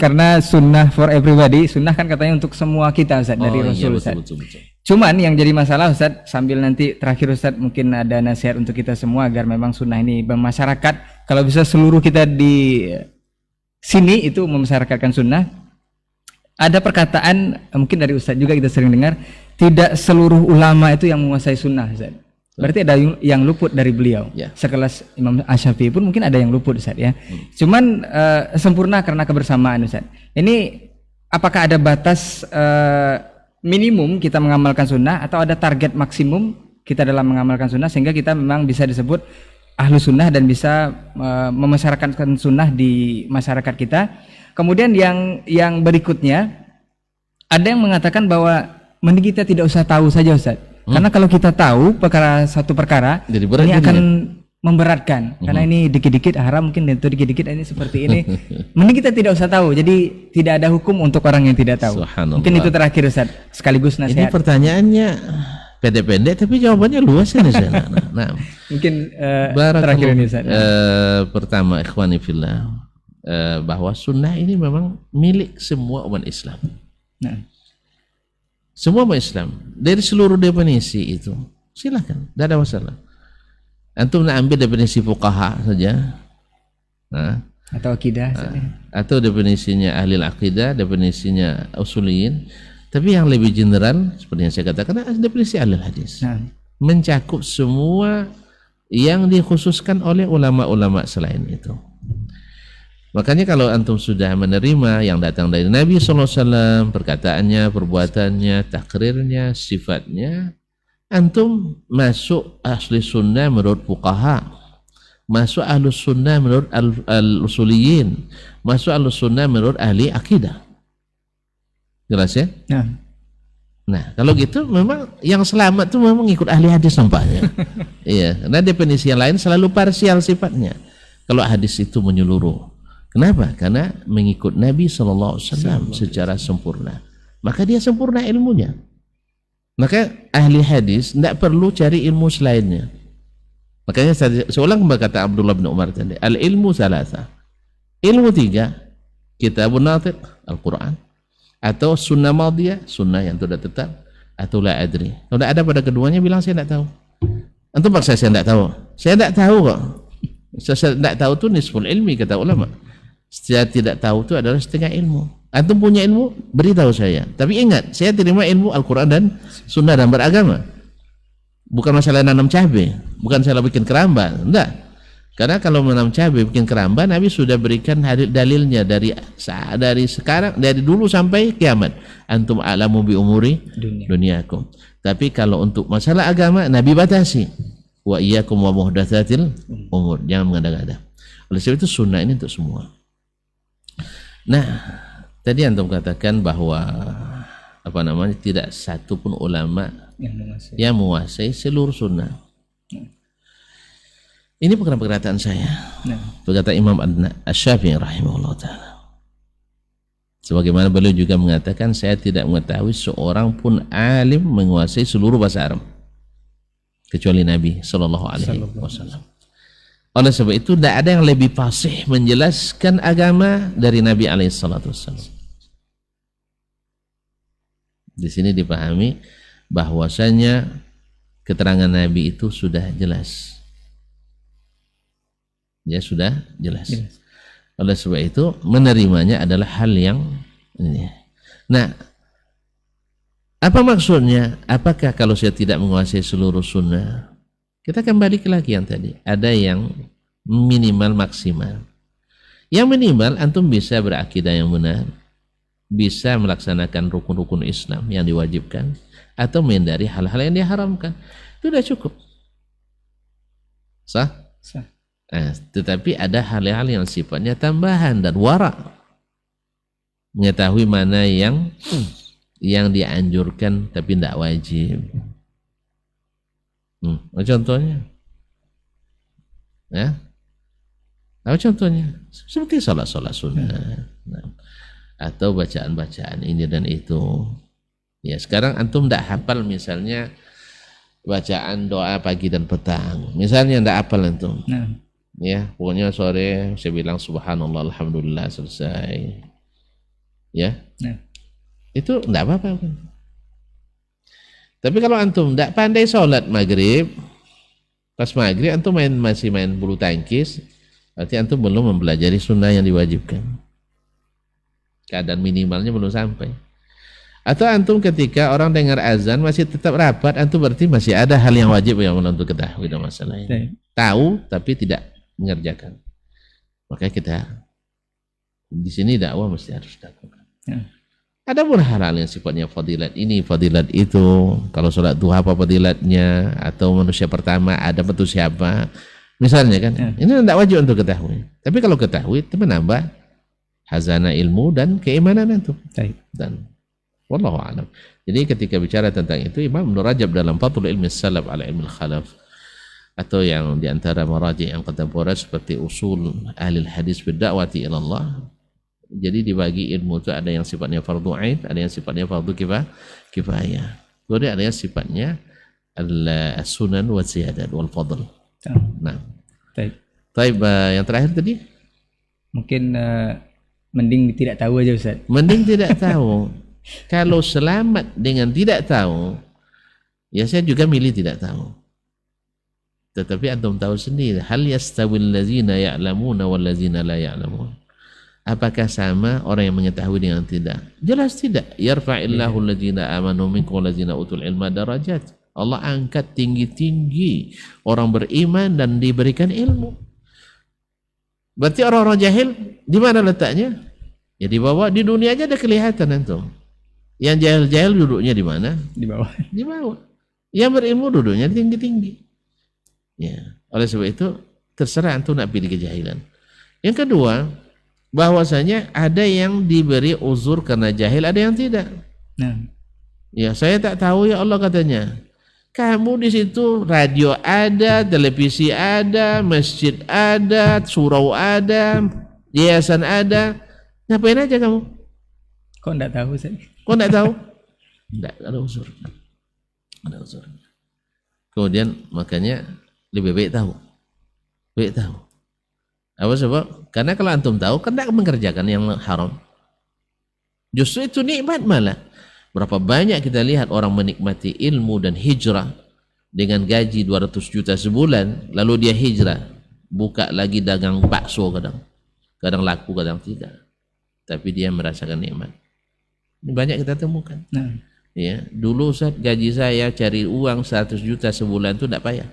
karena sunnah for everybody, sunnah kan katanya untuk semua kita Ustaz, dari Rasul Ustaz. Betul. Cuman yang jadi masalah Ustaz, sambil nanti terakhir Ustaz mungkin ada nasihat untuk kita semua agar memang sunnah ini bermasyarakat. Kalau bisa seluruh kita di sini itu memasyarakatkan sunnah. Ada perkataan mungkin dari Ustaz juga kita sering dengar, tidak seluruh ulama itu yang menguasai sunnah Ustaz. Berarti ada yang luput dari beliau. Sekelas Imam Asy-Syafi'i pun mungkin ada yang luput Ustaz ya. Cuman sempurna karena kebersamaan Ustaz. Ini apakah ada batas minimum kita mengamalkan sunnah atau ada target maksimum kita dalam mengamalkan sunnah sehingga kita memang bisa disebut ahlu sunnah dan bisa memasyarakatkan sunnah di masyarakat kita. Kemudian yang berikutnya ada yang mengatakan bahwa mending kita tidak usah tahu saja Ustaz. Karena kalau kita tahu satu perkara ini akan memberatkan. Karena ini dikit-dikit haram, mungkin itu dikit-dikit ini seperti ini. Mending kita tidak usah tahu. Jadi tidak ada hukum untuk orang yang tidak tahu. Mungkin itu terakhir Ustaz. Sekaligus nasihat. Ini pertanyaannya pendek-pendek tapi jawabannya luas kan Ustaz. Nah, mungkin terakhir ini Ustaz. Pertama ikhwani fillah, bahwa sunnah ini memang milik semua umat Islam. Nah. Semua umat Islam dari seluruh definisi itu silakan, tidak ada masalah. Antum nak ambil definisi fuqaha saja, atau akidah, atau definisinya ahli akidah, definisinya usuliyin. Tapi yang lebih general seperti yang saya katakan, definisi ahli hadis, mencakup semua yang dikhususkan oleh ulama-ulama selain itu. Makanya kalau antum sudah menerima yang datang dari Nabi SAW, perkataannya, perbuatannya, takrirnya, sifatnya, antum masuk ahli sunnah menurut fuqaha, masuk ahli sunnah menurut al-usuliyin, masuk ahli sunnah menurut ahli akidah. Jelas ya? Nah, kalau gitu memang yang selamat itu memang ikut ahli hadis nampaknya. Iya, karena definisi yang lain selalu parsial sifatnya. Kalau hadis itu menyeluruh. Kenapa? Karena mengikut Nabi SAW secara sempurna. Maka dia sempurna ilmunya. Maka ahli hadis tidak perlu cari ilmu selainnya. Makanya seulang kembali kata Abdullah bin Umar tadi, al-ilmu salasa. Ilmu 3, kitabun natiq, Al-Quran, atau sunnah madiyah, sunnah yang sudah tetap, atau la adri. Kalau tidak ada pada keduanya bilang saya tidak tahu. Antum paksa saya tidak tahu. Saya tidak tahu kok. Saya tidak tahu itu nisful ilmi kata ulama. Saya tidak tahu itu adalah setengah ilmu. Antum punya ilmu, beritahu saya. Tapi ingat, saya terima ilmu Al-Quran dan Sunnah dan beragama. Bukan masalah nanam cabai, bukan salah bikin keramba, enggak. Karena kalau menanam cabai bikin keramba, Nabi sudah berikan dalilnya dari sekarang, dari dulu sampai kiamat. Antum a'lamu bi umuri duniakum. Tapi kalau untuk masalah agama, Nabi batasi. Wa iyyakum wa muhdatsatil umur. Jangan mengada-ngada. Oleh sebab itu sunnah ini untuk semua. Nah, tadi antum katakan bahwa tidak satu pun ulama yang menguasai seluruh sunnah. Ini bukan perkataan saya. Berkata Imam Asy-Syafi'i rahimahullah ta'ala. Sebagaimana beliau juga mengatakan, saya tidak mengetahui seorang pun alim menguasai seluruh bahasa Arab kecuali Nabi sallallahu alaihi wasallam. Oleh sebab itu tidak ada yang lebih fasih menjelaskan agama dari Nabi alaihi salatu wasallam. Di sini dipahami bahwasanya keterangan Nabi itu sudah jelas. Ya sudah jelas. Oleh sebab itu menerimanya adalah hal yang ini. Nah, apa maksudnya? Apakah kalau saya tidak menguasai seluruh sunnah? Kita kembali lagi yang tadi. Ada yang minimal maksimal. Yang minimal antum bisa berakidah yang benar, bisa melaksanakan rukun-rukun Islam yang diwajibkan, atau menghindari hal-hal yang diharamkan. Itu sudah cukup. Sah? Sah. Nah, tetapi ada hal-hal yang sifatnya tambahan dan wara. Mengetahui mana yang dianjurkan tapi tidak wajib. Contohnya, ya, apa contohnya? Seperti salat sunnah, atau bacaan-bacaan ini dan itu. Ya, sekarang antum tidak hafal misalnya bacaan doa pagi dan petang. Misalnya tidak hafal antum. Ya, pokoknya sore saya bilang subhanallah alhamdulillah selesai. Ya. Itu tidak apa-apa. Tapi kalau antum tidak pandai sholat maghrib, pas maghrib antum masih main bulu tangkis, berarti antum belum mempelajari sunnah yang diwajibkan. Keadaan minimalnya belum sampai. Atau antum ketika orang dengar azan masih tetap rapat, antum berarti masih ada hal yang wajib yang untuk ketahui dalam masalah ini. Tahu tapi tidak mengerjakan. Maka kita di sini dakwah mesti harus lakukan. Ada pun hal-hal yang sifatnya fadilat ini, fadilat itu. Kalau sholat duha apa fadilatnya, atau manusia pertama ada betul siapa, misalnya kan, ini tidak wajib untuk ketahui. Tapi kalau ketahui itu menambah hazana ilmu dan keimanan itu. Dan wallahu a'lam. Jadi ketika bicara tentang itu, Imam Ibnu Rajab dalam Fathul Ilmi Salaf ala Ilmi Khalaf, atau yang diantara maraji yang kontemporer seperti usul ahli hadis bid-da'wati ila Allah. Jadi dibagi ilmu itu ada yang sifatnya fardu ain, ada yang sifatnya fardu kifayah. Kemudian ada yang sifatnya al-sunan wa ziyadat wal fadl. Nah. Baik, yang terakhir tadi? Mungkin mending tidak tahu aja Ustaz. Mending tidak tahu. Kalau selamat dengan tidak tahu, ya saya juga milih tidak tahu. Tetapi antum tahu sendiri, hal yastawil ladzina ya'lamuna wal ladzina la ya'lamun. Apakah sama orang yang mengetahui dengan tidak? Jelas tidak. Yarfa'illahu alladzina amanu minkum walladzina utul ilma darajat. Allah angkat tinggi-tinggi orang beriman dan diberikan ilmu. Berarti orang-orang jahil di mana letaknya? Ya di bawah, di dunia aja ada kelihatan antum. Yang jahil-jahil duduknya di mana? Di bawah. Di bawah. Yang berilmu duduknya tinggi-tinggi. Ya, oleh sebab itu terserah antum nak pilih kejahilan. Yang kedua, bahwasanya ada yang diberi uzur karena jahil, ada yang tidak. Ya, saya tak tahu ya Allah katanya. Kamu di situ radio ada, televisi ada, masjid ada, surau ada, yayasan ada. Ngapain aja kamu? Kok enggak tahu saya? Kok enggak tahu? Enggak ada uzur. Ada uzur. Kemudian makanya lebih baik tahu. Baik tahu. Apa sebab? Karena kalau antum tahu, kan tidak mengerjakan yang haram. Justru itu nikmat malah. Berapa banyak kita lihat orang menikmati ilmu dan hijrah dengan gaji 200 juta sebulan, lalu dia hijrah, buka lagi dagang bakso kadang. Kadang laku, kadang tidak. Tapi dia merasakan nikmat. Ini banyak kita temukan. Ya, dulu Ustaz, gaji saya cari uang 100 juta sebulan itu tidak payah.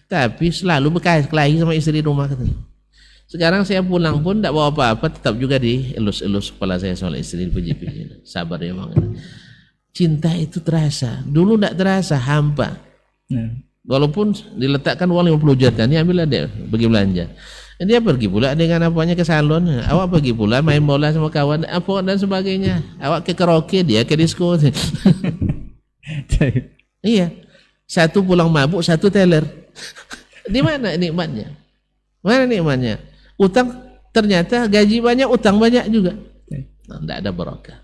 Tapi selalu berkelahi sama istri rumah katanya. Sekarang saya pulang pun tidak bawa apa-apa, tetap juga dielus-elus kepala saya soal istri, puji-puji. Sabar ya bang. Cinta itu terasa. Dulu tidak terasa, hampa. Walaupun diletakkan uang 50 juta, ini ambillah dia pergi belanja. Dia pergi pula dengan apanya ke salon. Awak pergi pula main bola sama kawan, apa dan sebagainya. Awak ke karaoke, dia ke disco. Iya. Satu pulang mabuk, satu teler. Di mana nikmatnya? Mana nikmatnya? Utang ternyata gaji banyak, utang banyak juga. Tidak ada barakah.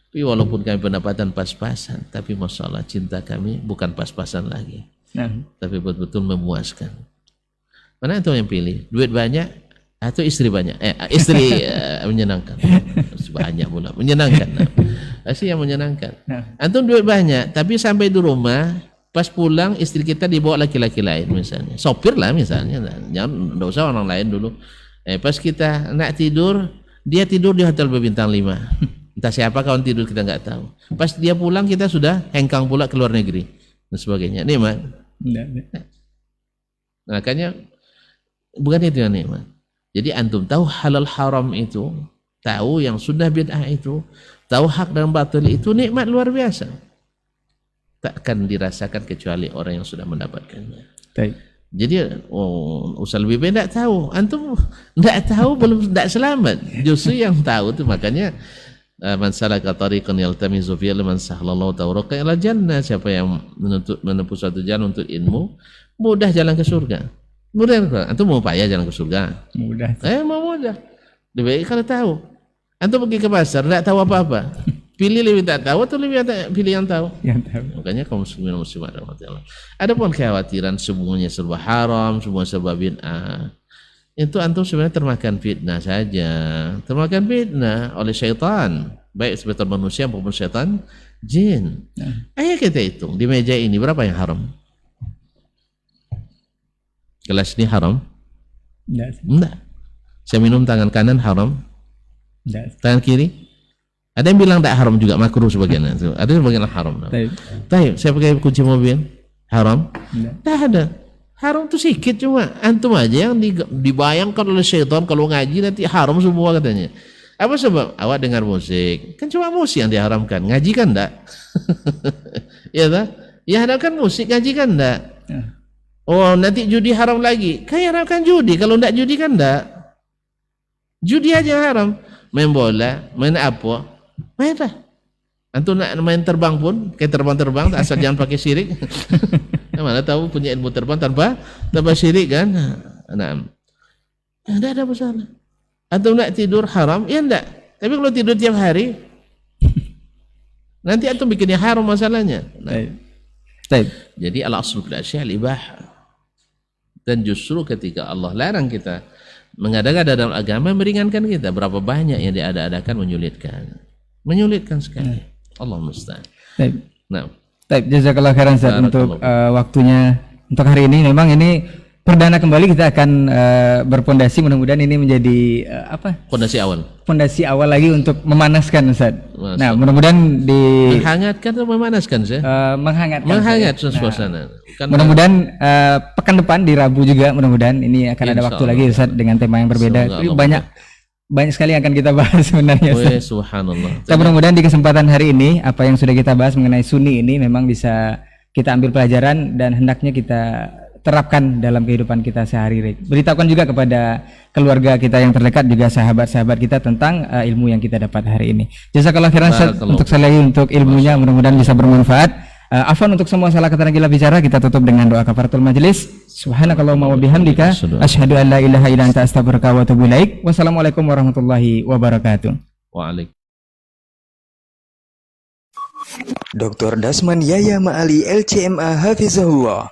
Tapi walaupun kami pendapatan pas-pasan, tapi masya Allah cinta kami bukan pas-pasan lagi. Tapi betul-betul memuaskan. Mana itu yang pilih? Duit banyak atau istri banyak? Istri menyenangkan. Banyak pula menyenangkan. Pasti yang menyenangkan. Antum duit banyak, tapi sampai di rumah pas pulang istri kita dibawa laki-laki lain misalnya. Sopir lah misalnya. Jangan, tidak usah orang lain dulu. Pas kita nak tidur, dia tidur di hotel berbintang 5. Entah siapa kawan tidur kita nggak tahu. Pas dia pulang kita sudah hengkang pula ke luar negeri dan sebagainya. Nikmat. Makanya bukan itu yang nikmat. Jadi antum tahu halal haram itu, tahu yang sunnah bid'ah itu, tahu hak dan batil itu nikmat luar biasa. Takkan dirasakan kecuali orang yang sudah mendapatkannya. Baik. Jadi Ustaz lebih baik tidak tahu. Antum tidak tahu belum tidak selamat. Justru yang tahu itu makanya man salaka tariqan yaltamisu fihi ilman sahhalallahu tawraqan ila jannah. Siapa yang menempuh suatu jalan untuk ilmu, mudah jalan ke surga. Mudah. Antum mau payah jalan ke surga? Mudah. Mau mudah. Lebih baik kalau tahu. Antum pergi ke pasar tidak tahu apa-apa. Pilih lebih tak tahu atau lebih pilih yang tahu? Yang tahu. Makanya kaum muslimin dan muslimat rahmatullah. Adapun kekhawatiran semuanya serba haram, semua serba bid'ah, itu antum sebenarnya termakan fitnah saja. Termakan fitnah oleh syaitan, baik sebagai manusia maupun syaitan jin. Ayo kita hitung di meja ini berapa yang haram? Gelas ini haram? Enggak. Saya minum tangan kanan haram? Enggak. Tangan kiri? Ada yang bilang tak haram juga, makruh sebagian. Ada yang sebagian haram. Taib, saya pakai kunci mobil haram? Tak ada. Haram itu sedikit cuma. Antum aja yang dibayangkan oleh syaitan kalau ngaji nanti haram semua katanya. Apa sebab? Awak dengar musik. Kan cuma musik yang diharamkan. Ngaji kan enggak? Ya tak? Ya haramkan musik, ngaji kan enggak? Oh nanti judi haram lagi. Kan haramkan judi. Kalau enggak judi kan enggak? Judi aja yang haram. Main bola, main apa? Mainlah. Antum nak main terbang pun, kayak terbang-terbang, asal jangan pakai syirik. Mana tahu punya ilmu terbang tanpa syirik kan? Nah, tidak ada masalah. Antum nak tidur haram, ya enggak. Tapi kalau tidur tiap hari, nanti antum bikinnya haram masalahnya. Nah, jadi al-aslu fil asya' al-ibahah. Dan justru ketika Allah larang kita mengada-ngada dalam agama, meringankan kita. Berapa banyak yang diada-adakan menyulitkan sekali. Allah musta'an. Nah, jazakallah khairan Ustaz untuk waktunya untuk hari ini. Memang ini perdana kembali kita akan berpondasi, mudah-mudahan ini menjadi pondasi awal lagi untuk memanaskan Ustaz. Nah, mudah-mudahan menghangatkan atau memanaskan sih? Menghangat suasana. Mudah-mudahan pekan depan di Rabu juga mudah-mudahan ini akan ada waktu lagi Ustaz dengan tema yang berbeda. Banyak sekali yang akan kita bahas sebenarnya. Subhanallah. Kita mudah-mudahan di kesempatan hari ini apa yang sudah kita bahas mengenai sunni ini memang bisa kita ambil pelajaran dan hendaknya kita terapkan dalam kehidupan kita sehari-hari. Beritahukan juga kepada keluarga kita yang terdekat, juga sahabat-sahabat kita tentang ilmu yang kita dapat hari ini. Jazakallah khairan untuk sekali lagi untuk ilmunya, mudah-mudahan bisa bermanfaat. Afwan untuk semua salah kata gila bicara, kita tutup dengan doa kafaratul majelis. Subhanakallahumma wa bihamdika asyhadu an la ilaha illa anta astaghfiruka wa atubu ilaik. Wassalamualaikum warahmatullahi wabarakatuh. Waalaikumsalam. Dr. Dasman Yaya Ma'ali LCMA Hafizahullah,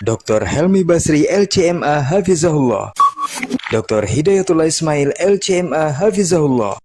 Dr. Helmi Basri LCMA Hafizahullah, Dr. Hidayatullah Ismail LCMA Hafizahullah.